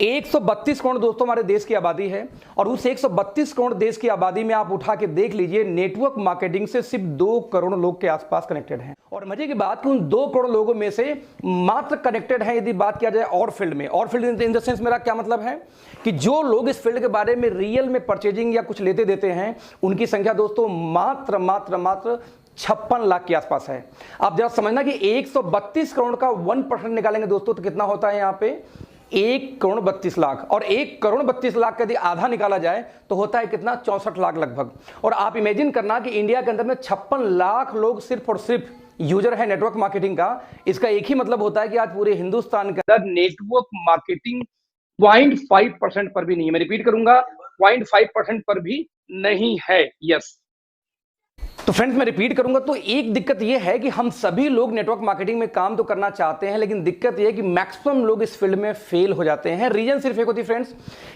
132 करोड़ दोस्तों हमारे देश की आबादी है और उस 132 करोड़ देश की आबादी में आप उठा के देख लीजिए, नेटवर्क मार्केटिंग से सिर्फ 2 करोड़ लोग के आसपास कनेक्टेड हैं। और मजे की बात कि उन 2 करोड़ लोगों में से मात्र कनेक्टेड हैं, यदि बात किया जाए और फील्ड में, और फील्ड इन द सेंस मेरा क्या मतलब है कि जो लोग इस फील्ड के बारे में रियल में परचेजिंग या कुछ लेते देते हैं, उनकी संख्या दोस्तों मात्र 56 लाख के आसपास है। आप जरा समझना कि 132 करोड़ का 1% निकालेंगे दोस्तों तो कितना होता है यहाँ पे 1 करोड़ 32 लाख, और 1 करोड़ 32 लाख का यदि आधा निकाला जाए तो होता है कितना 64 लाख लगभग। और आप इमेजिन करना कि इंडिया के अंदर में 56 लाख लोग सिर्फ और सिर्फ यूजर है नेटवर्क मार्केटिंग का। इसका एक ही मतलब होता है कि आज पूरे हिंदुस्तान के अंदर नेटवर्क मार्केटिंग 0.5% पर भी नहीं है। मैं रिपीट करूंगा, 0.5% पर भी नहीं है। यस, तो फ्रेंड्स मैं रिपीट करूंगा, तो एक दिक्कत यह है कि हम सभी लोग नेटवर्क मार्केटिंग में काम तो करना चाहते हैं, लेकिन दिक्कत यह है कि मैक्सिमम लोग इस फील्ड में फेल हो जाते हैं। रीजन सिर्फ एक होती है फ्रेंड्स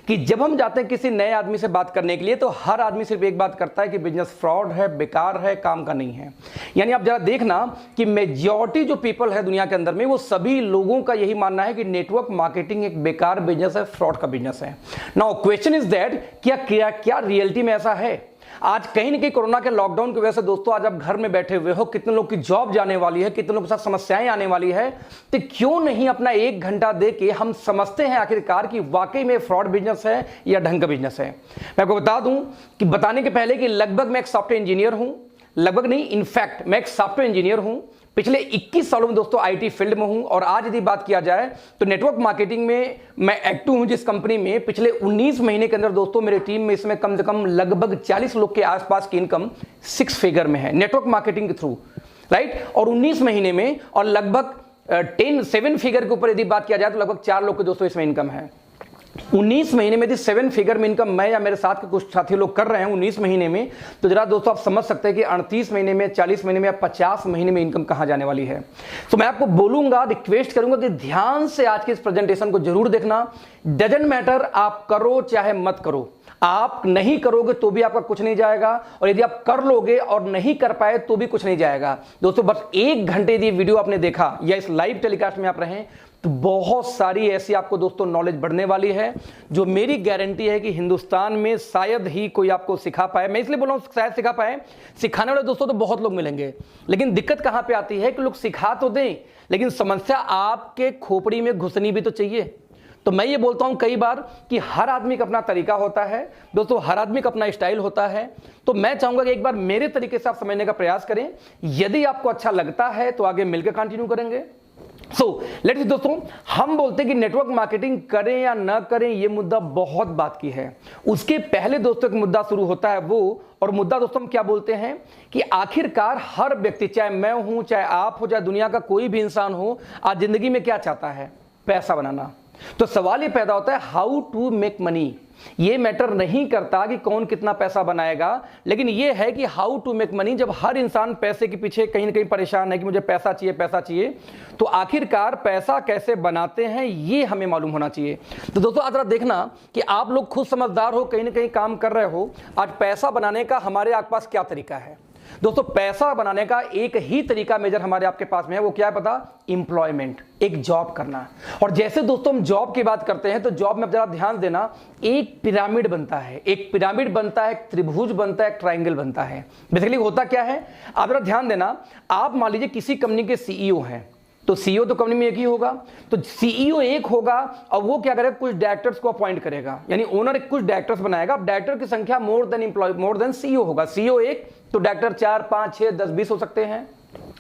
कि जब हम जाते हैं किसी नए आदमी से बात करने के लिए तो हर आदमी सिर्फ एक बात करता है कि बिजनेस फ्रॉड है, बेकार है, काम का नहीं है। यानी आप जरा देखना कि मेजॉरिटी जो पीपल है दुनिया के अंदर में, वो सभी लोगों का यही मानना है कि नेटवर्क मार्केटिंग एक बेकार बिजनेस है, फ्रॉड का बिजनेस है। नाउ क्वेश्चन इज दैट क्या रियलिटी में ऐसा है? आज कहीं ना कहीं कोरोना के लॉकडाउन की वजह से दोस्तों आज आप घर में बैठे हुए हो, कितने लोग की जॉब जाने वाली है, कितने लोग के साथ समस्याएं आने वाली है, तो क्यों नहीं अपना 1 घंटा दे के हम समझते हैं आखिरकार कि वाकई में फ्रॉड बिजनेस है या ढंग का बिजनेस है। मैं आपको बता दूं कि बताने के पहले कि लगभग मैं एक सॉफ्टवेयर इंजीनियर हूं, लगभग नहीं इनफैक्ट मैं एक सॉफ्टवेयर इंजीनियर हूं, पिछले 21 सालों में दोस्तों आईटी फील्ड में हूं, और आज यदि बात किया जाए तो नेटवर्क मार्केटिंग में मैं एक्टिव हूं जिस कंपनी में पिछले 19 महीने के अंदर दोस्तों मेरे टीम में इसमें कम से कम लगभग 40 लोग के आसपास की इनकम 6 फिगर में है नेटवर्क मार्केटिंग के थ्रू, राइट। और 19 महीने में और लगभग 7 फिगर के ऊपर यदि बात किया जाए तो लगभग 4 लोग के दोस्तों इसमें इनकम है। 19 महीने में यदि 7 फिगर में इनकम मैं या मेरे साथ के कुछ साथी लोग कर रहे हैं 19 महीने में, तो जरा दोस्तों आप समझ सकते हैं कि 38 महीने में, 40 महीने में या 50 महीने में इनकम कहां जाने वाली है। तो मैं आपको बोलूंगा, रिक्वेस्ट करूंगा कि ध्यान से आज के इस प्रेजेंटेशन को जरूर देखना। डजंट मैटर आप करो चाहे मत करो, आप नहीं करोगे तो भी आपका कुछ नहीं जाएगा, और यदि आप कर लोगे और नहीं कर पाए तो भी कुछ नहीं जाएगा। दोस्तों बस 1 घंटे यदि वीडियो आपने देखा या इस लाइव टेलीकास्ट में आप रहें तो बहुत सारी ऐसी आपको दोस्तों नॉलेज बढ़ने वाली है, जो मेरी गारंटी है कि हिंदुस्तान में शायद ही कोई आपको सिखा पाए। मैं इसलिए बोल रहा हूं शायद सिखा पाए, सिखाने वाले दोस्तों तो बहुत लोग मिलेंगे, लेकिन दिक्कत कहां पे आती है कि लोग सिखा तो दें, लेकिन समस्या आपके खोपड़ी में घुसनी भी तो चाहिए। तो मैं ये बोलता हूं कई बार कि हर आदमी का अपना तरीका होता है दोस्तों, हर आदमी का अपना स्टाइल होता है। तो मैं चाहूंगा कि एक बार मेरे तरीके से आप समझने का प्रयास करें, यदि आपको अच्छा लगता है तो आगे मिलकर कंटिन्यू करेंगे। लेट्स दोस्तों, हम बोलते हैं कि नेटवर्क मार्केटिंग करें या ना करें, यह मुद्दा बहुत बात की है। उसके पहले दोस्तों एक मुद्दा शुरू होता है वो, और मुद्दा दोस्तों हम क्या बोलते हैं कि आखिरकार हर व्यक्ति, चाहे मैं हूं, चाहे आप हो, चाहे दुनिया का कोई भी इंसान हो, आज जिंदगी में क्या चाहता है? पैसा बनाना। तो सवाल ये पैदा होता है हाउ टू मेक मनी। ये मैटर नहीं करता कि कौन कितना पैसा बनाएगा, लेकिन ये है कि हाउ टू मेक मनी। जब हर इंसान पैसे के पीछे कहीं ना कहीं परेशान है कि मुझे पैसा चाहिए, पैसा चाहिए, तो आखिरकार पैसा कैसे बनाते हैं ये हमें मालूम होना चाहिए। तो दोस्तों आज देखना कि आप लोग खुद समझदार हो, कहीं ना कहीं काम कर रहे हो। आज पैसा बनाने का हमारे आसपास क्या तरीका है दोस्तों? पैसा बनाने का एक ही तरीका मेजर हमारे आपके पास में है, वो क्या है पता? एम्प्लॉयमेंट, एक जॉब करना। और जैसे दोस्तों हम जॉब की बात करते हैं तो जॉब में जरा ध्यान देना, एक पिरामिड बनता है, एक पिरामिड बनता है, एक त्रिभुज बनता है, एक ट्रायंगल बनता है। बेसिकली होता क्या है आप जरा ध्यान देना। आप मान लीजिए किसी कंपनी के सीईओ हैं, तो सीईओ तो कंपनी में एक ही होगा, तो सीईओ एक होगा और वो क्या करेगा? कुछ डायरेक्टर्स को अपॉइंट करेगा, यानी ओनर कुछ डायरेक्टर्स बनाएगा। डायरेक्टर की संख्या मोर देन सीईओ होगा। सीईओ एक तो डायरेक्टर 4, 5, 6, 10, 20 हो सकते हैं।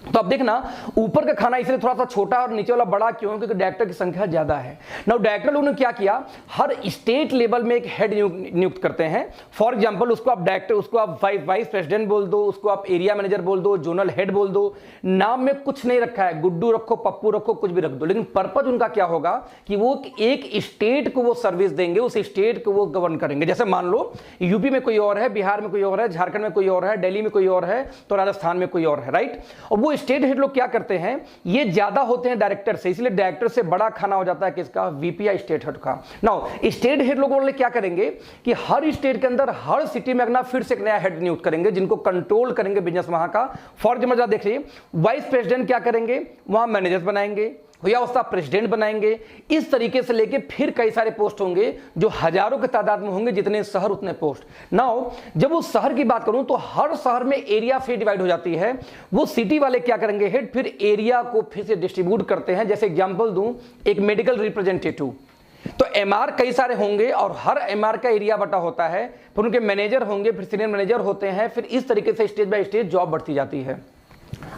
तो अब देखना ऊपर का खाना इसलिए थोड़ा सा छोटा और नीचे वाला बड़ा क्यों? क्योंकि डायरेक्टर की संख्या ज्यादा है। नाउ डायरेक्टर लोगों ने क्या किया, हर स्टेट लेवल में एक हेड नियुक्त करते हैं। फॉर एग्जांपल उसको आप डायरेक्टर, उसको आप वाइस प्रेसिडेंट बोल दो, उसको आप एरिया मैनेजर बोल दो, जोनल हेड बोल दो। नाम में कुछ नहीं रखा है, गुड्डू रखो, पप्पू रखो, कुछ भी रख दो, लेकिन पर्पज उनका क्या होगा कि वो एक स्टेट को वो सर्विस देंगे, उस स्टेट को वो गवर्न करेंगे। जैसे मान लो यूपी में कोई और है, बिहार में कोई और है, झारखंड में कोई और है, दिल्ली में कोई और है, तो राजस्थान में कोई और है, राइट। और वो स्टेट हेड लोग क्या करते हैं, ये ज्यादा होते हैं डायरेक्टर से, इसलिए डायरेक्टर से बड़ा खाना हो जाता है किसका? वीपी या स्टेट हेड का। नाउ स्टेट हेड लोगों वाले क्या करेंगे कि हर स्टेट के अंदर, हर सिटी में अपना फिर से एक नया हेड नियुक्त करेंगे, जिनको कंट्रोल करेंगे बिजनेस वहां का। फॉर एग्जाम्पल देखिए, वाइस प्रेसिडेंट क्या करेंगे? वहां मैनेजर्स बनाएंगे। या उसका प्रेसिडेंट बनाएंगे। इस तरीके से लेके फिर कई सारे पोस्ट होंगे जो हजारों की तादाद में होंगे, जितने शहर उतने पोस्ट। नाउ जब उस शहर की बात करूं तो हर शहर में एरिया फिर डिवाइड हो जाती है। वो सिटी वाले क्या करेंगे, हेड फिर एरिया को फिर से डिस्ट्रीब्यूट करते हैं। जैसे एग्जांपल दूं, एक मेडिकल रिप्रेजेंटेटिव, तो एमआर कई सारे होंगे और हर एमआर का एरिया बटा होता है, फिर उनके मैनेजर होंगे, फिर सीनियर मैनेजर होते हैं, फिर इस तरीके से स्टेज बाय स्टेज जॉब बढ़ती जाती है।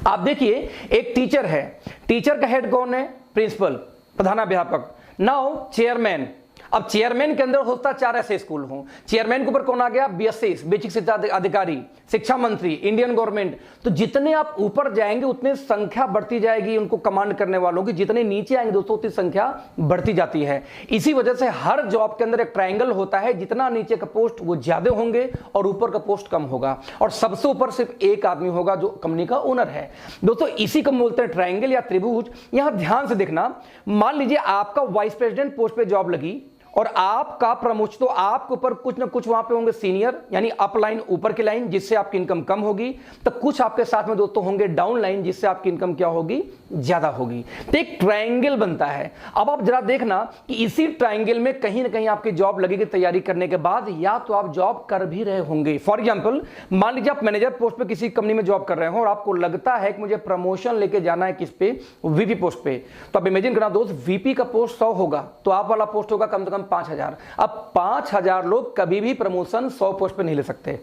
आप देखिए, एक टीचर है, टीचर का हेड कौन है, प्रिंसिपल, प्रधानाध्यापक। नाउ चेयरमैन, अब चेयरमैन के अंदर होता 4 ऐसे स्कूल हों, चेयरमैन के ऊपर कौन आ गया, बीएससी बेसिक शिक्षा अधिकारी, शिक्षा मंत्री, इंडियन गवर्नमेंट। तो जितने आप ऊपर जाएंगे उतने संख्या बढ़ती जाएगी उनको कमांड करने वालों की, जितने नीचे आएंगे दोस्तों उतनी संख्या बढ़ती जाती है। इसी वजह से हर जॉब के अंदर एक ट्रायंगल होता है, जितना नीचे का पोस्ट वो ज्यादा होंगे और ऊपर का पोस्ट कम होगा, और सबसे ऊपर सिर्फ एक आदमी होगा जो कंपनी का ओनर है। दोस्तों इसी को बोलते हैं ट्रायंगल या त्रिभुज। यहां ध्यान से देखना, मान लीजिए आपका वाइस प्रेसिडेंट पोस्ट पे जॉब लगी और आपका प्रमोशन, तो आपके ऊपर कुछ ना कुछ वहां पे होंगे सीनियर, यानी अप लाइन, ऊपर की लाइन, जिससे आपकी इनकम कम होगी। तो कुछ आपके साथ में दोस्तों होंगे डाउन लाइन, जिससे आपकी इनकम क्या होगी, ज्यादा होगी। तो एक ट्रायंगल बनता है। अब आप जरा देखना कि इसी ट्रायंगल में कहीं ना कहीं आपकी जॉब लगेगी तैयारी करने के बाद, या तो आप जॉब कर भी रहे होंगे। फॉर एग्जाम्पल, मान लीजिए आप मैनेजर पोस्ट पे किसी कंपनी में जॉब कर रहे हो और आपको लगता है कि मुझे प्रमोशन लेके जाना है किस पे, वीपी पोस्ट पे। तो आप इमेजिन करना दोस्त, वीपी का पोस्ट 100 होगा तो आप वाला पोस्ट होगा कम से कम 5000। अब 5000 लोग कभी भी प्रमोशन 100 पोस्ट पे नहीं ले सकते।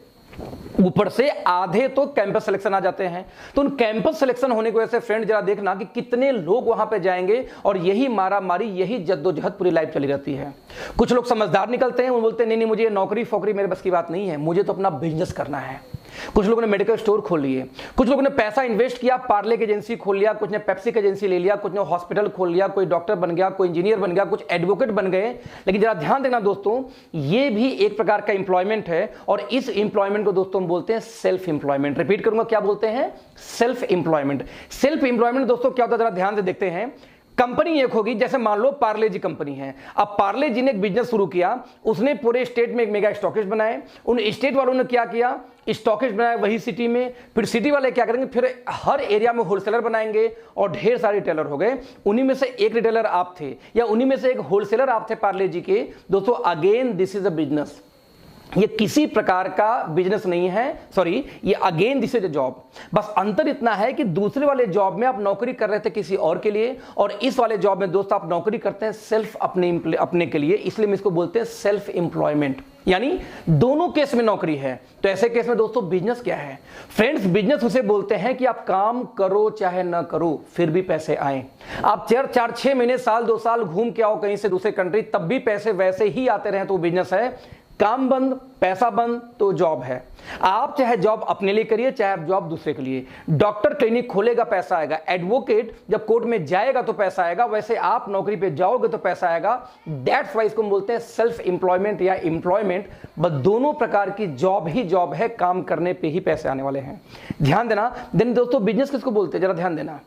ऊपर से आधे तो कैंपस सिलेक्शन आ जाते हैं। तो उन कैंपस सिलेक्शन होने की वजह से फ्रेंड जरा देखना कि कितने लोग वहां पे जाएंगे, और यही मारा मारी, यही जद्दोजहद पूरी लाइफ चली रहती है। कुछ लोग समझदार निकलते हैं, वो बोलते हैं नहीं नहीं मुझे नौकरी फोकरी मेरे बस की बात नहीं है, मुझे तो अपना बिजनेस करना है। कुछ लोगों ने मेडिकल स्टोर खोल लिए, कुछ लोगों ने पैसा इन्वेस्ट किया, पार्ले की एजेंसी खोल लिया, कुछ ने पेप्सी की एजेंसी ले लिया, कुछ ने हॉस्पिटल खोल लिया, कोई डॉक्टर बन गया, कोई इंजीनियर बन गया, कुछ एडवोकेट बन गए। लेकिन जरा ध्यान देना दोस्तों, ये भी एक प्रकार का इंप्लॉयमेंट है, और इस इंप्लॉयमेंट को दोस्तों हम बोलते हैं सेल्फ इंप्लॉयमेंट। रिपीट करूंगा, क्या बोलते हैं, सेल्फ इंप्लॉयमेंट। सेल्फ इंप्लॉयमेंट दोस्तों क्या होता है, जरा ध्यान से देखते हैं। कंपनी एक होगी, जैसे मान लो पार्ले जी कंपनी है। अब पार्ले जी ने एक बिजनेस शुरू किया, उसने पूरे स्टेट में एक मेगा स्टॉकेज बनाए। उन स्टेट वालों ने क्या किया, स्टॉकेज बनाया वही सिटी में। फिर सिटी वाले क्या करेंगे, फिर हर एरिया में होलसेलर बनाएंगे, और ढेर सारे रिटेलर हो गए। उन्हीं में से एक रिटेलर आप थे, या उन्हीं में से एक होलसेलर आप थे पार्ले जी के। दोस्तों again this is a business, ये किसी प्रकार का बिजनेस नहीं है, सॉरी, ये again this is a job. बस अंतर इतना है कि दूसरे वाले जॉब में आप नौकरी कर रहे थे किसी और के लिए, और इस वाले जॉब में दोस्तों आप नौकरी करते हैं सिर्फ अपने के लिए। इसलिए हम इसको बोलते हैं सेल्फ एम्प्लॉयमेंट, यानी दोनों केस में नौकरी है। तो ऐसे केस में दोस्तों बिजनेस क्या है फ्रेंड्स, बिजनेस उसे बोलते हैं कि आप काम करो चाहे ना करो फिर भी पैसे आए। आप 4-6 महीने, साल 2 साल घूम के आओ कहीं से दूसरे कंट्री, तब भी पैसे वैसे ही आते रहे तो बिजनेस है। काम बंद, पैसा बंद, तो जॉब है। आप चाहे जॉब अपने लिए करिए, चाहे आप जॉब दूसरे के लिए। डॉक्टर क्लिनिक खोलेगा, पैसा आएगा। एडवोकेट जब कोर्ट में जाएगा तो पैसा आएगा। वैसे आप नौकरी पे जाओगे तो पैसा आएगा। दैट्स वाई इसको हम बोलते हैं सेल्फ एम्प्लॉयमेंट या एम्प्लॉयमेंट। बस दोनों प्रकार की जॉब ही जॉब है, काम करने पे ही पैसे आने वाले हैं। ध्यान देना। देन दोस्तों बिजनेस किसको बोलते हैं, जरा ध्यान देना।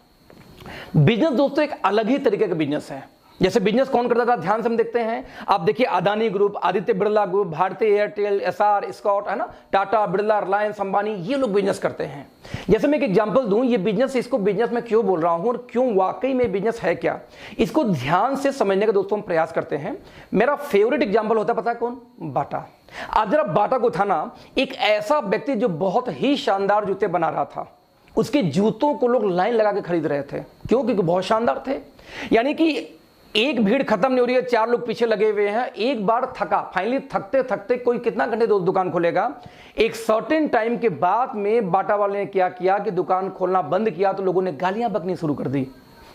बिजनेस दोस्तों एक अलग ही तरीके का बिजनेस है। जैसे बिजनेस कौन करता था, ध्यान से हम देखते हैं। आप देखिए अदानी ग्रुप, आदित्य बिरला ग्रुप, भारतीय एयरटेल, एसआर, स्कॉट, है ना, टाटा, बिरला, रिलायंस, अंबानी, ये लोग बिजनेस करते हैं। जैसे मैं एक एग्जांपल दूं, ये बिजनेस, इसको बिजनेस में क्यों बोल रहा हूं और क्यों वाकई में बिजनेस है क्या, इसको ध्यान से समझने का दोस्तों हम प्रयास करते हैं। मेरा फेवरेट एग्जांपल होता है, पता है कौन, बाटा। आज जरा बाटा को था ना, एक ऐसा व्यक्ति जो बहुत ही शानदार जूते बना रहा था, उसके जूतों को लोग लाइन लगा के खरीद रहे थे। क्यों, क्योंकि बहुत शानदार थे। यानी कि एक भीड़ खत्म नहीं हो रही है, 4 लोग पीछे लगे हुए हैं। एक बार थका, फाइनली थकते थकते कोई कितना घंटे दुकान खोलेगा। एक सर्टेन टाइम के बाद में बाटा वाले ने क्या किया कि दुकान खोलना बंद किया, तो लोगों ने गालियां बकनी शुरू कर दी।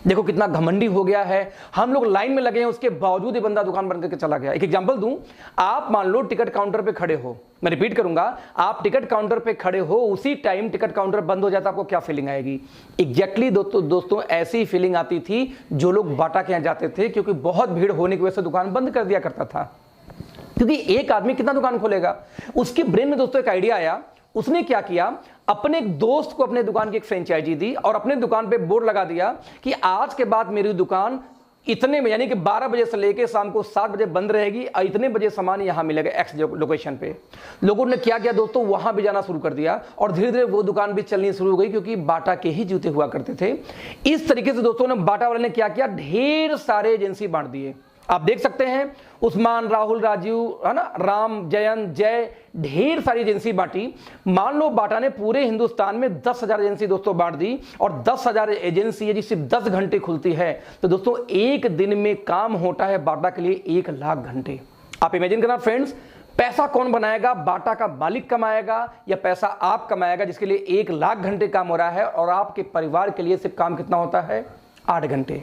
देखो कितना घमंडी हो गया है, हम लोग लाइन में लगे हैं, उसके बावजूद ये बंदा दुकान बंद करके चला गया। एक एग्जांपल दूं, आप मान लो टिकट काउंटर पे खड़े हो, मैं रिपीट करूंगा, आप टिकट काउंटर पे खड़े हो, उसी टाइम टिकट काउंटर बंद हो जाता, आपको क्या फीलिंग आएगी। एग्जैक्टली दोस्तों ऐसी फीलिंग आती थी जो लोग बाटा के यहां जाते थे, क्योंकि बहुत भीड़ होने की वजह से दुकान बंद कर दिया करता था। क्योंकि एक आदमी कितना दुकान खोलेगा। उसके ब्रेन में दोस्तों एक आइडिया आया, उसने क्या किया, अपने एक दोस्त को अपने दुकान की एक फ्रेंचाइजी दी और अपने दुकान पे बोर्ड लगा दिया कि आज के बाद मेरी दुकान इतने में यानी कि 12 बजे से लेकर शाम को 7 बजे बंद रहेगी और इतने बजे सामान यहां मिलेगा एक्स लोकेशन पे। लोगों ने क्या किया दोस्तों, वहां भी जाना शुरू कर दिया और धीरे धीरे वो दुकान भी चलनी शुरू हो गई, क्योंकि बाटा के ही जूते हुआ करते थे। इस तरीके से दोस्तों ने बाटा वाले ने क्या किया, ढेर सारे एजेंसी बांट दिए। आप देख सकते हैं उस्मान, राहुल, राजीव, है ना, राम, जयंत, जय, ढेर सारी एजेंसी बांटी। मान लो बाटा ने पूरे हिंदुस्तान में 10,000 एजेंसी दोस्तों बांट दी, और 10,000 एजेंसी है जी सिर्फ 10 घंटे खुलती है, तो दोस्तों एक दिन में काम होता है बाटा के लिए 1 लाख घंटे। आप इमेजिन करना फ्रेंड्स, पैसा कौन बनाएगा, बाटा का मालिक कमाएगा या पैसा आप कमाएगा, जिसके लिए 1 लाख घंटे काम हो रहा है, और आपके परिवार के लिए सिर्फ काम कितना होता है, 8 घंटे।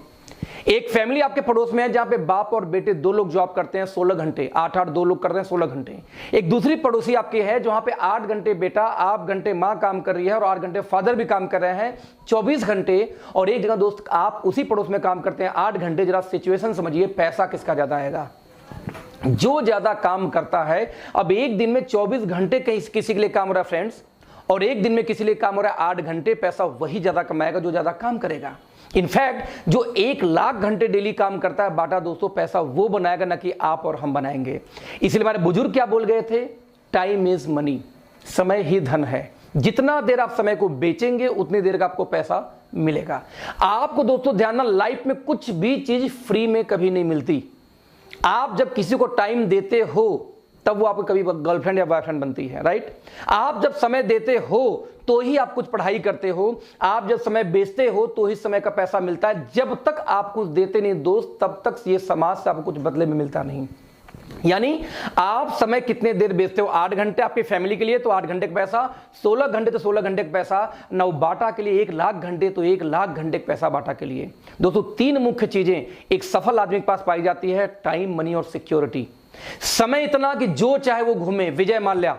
एक फैमिली आपके पड़ोस में है जहां पे बाप और बेटे 2 लोग जॉब करते हैं 16 घंटे, 8-8 2 लोग करते हैं 16 घंटे। एक दूसरी पड़ोसी आपकी है जहां पे 8 घंटे बेटा, 8 घंटे मां काम कर रही है और 8 घंटे फादर भी काम कर रहे हैं, 24 घंटे। और एक जगह दोस्त आप उसी पड़ोस में काम करते हैं 8 घंटे। जरा सिचुएशन समझिए, पैसा किसका ज्यादा आएगा, जो ज्यादा काम करता है। अब एक दिन में 24 घंटे किसी के लिए काम हो रहा है फ्रेंड्स, और एक दिन में किसी लिए काम हो रहा है 8 घंटे, पैसा वही ज्यादा कमाएगा जो ज्यादा काम करेगा। इनफैक्ट जो 1 लाख घंटे डेली काम करता है बाटा दोस्तों, पैसा वो बनाएगा ना कि आप और हम बनाएंगे। इसलिए हमारे बुजुर्ग क्या बोल गए थे, टाइम इज मनी, समय ही धन है। जितना देर आप समय को बेचेंगे उतनी देर का आपको पैसा मिलेगा। आपको दोस्तों ध्यान ना, लाइफ में कुछ भी चीज फ्री में कभी नहीं मिलती। आप जब किसी को टाइम देते हो तब वो आपको कभी गर्लफ्रेंड या बॉयफ्रेंड बनती है, राइट। आप जब समय देते हो तो ही आप कुछ पढ़ाई करते हो, आप जब समय बेचते हो तो ही समय का पैसा मिलता है। जब तक आप कुछ देते नहीं दोस्त, तब तक ये समाज से आपको कुछ बदले में मिलता नहीं। यानी आप समय कितने देर बेचते हो, 8 घंटे आपकी फैमिली के लिए तो 8 घंटे का पैसा, 16 घंटे तो 16 घंटे का पैसा, नौ बाटा के लिए 1 लाख घंटे तो 1 लाख घंटे का पैसा बाटा के लिए। दोस्तों 3 मुख्य चीजें एक सफल आदमी के पास पाई जाती है, टाइम, मनी और सिक्योरिटी। समय इतना कि जो चाहे वो घूमे। विजय माल्या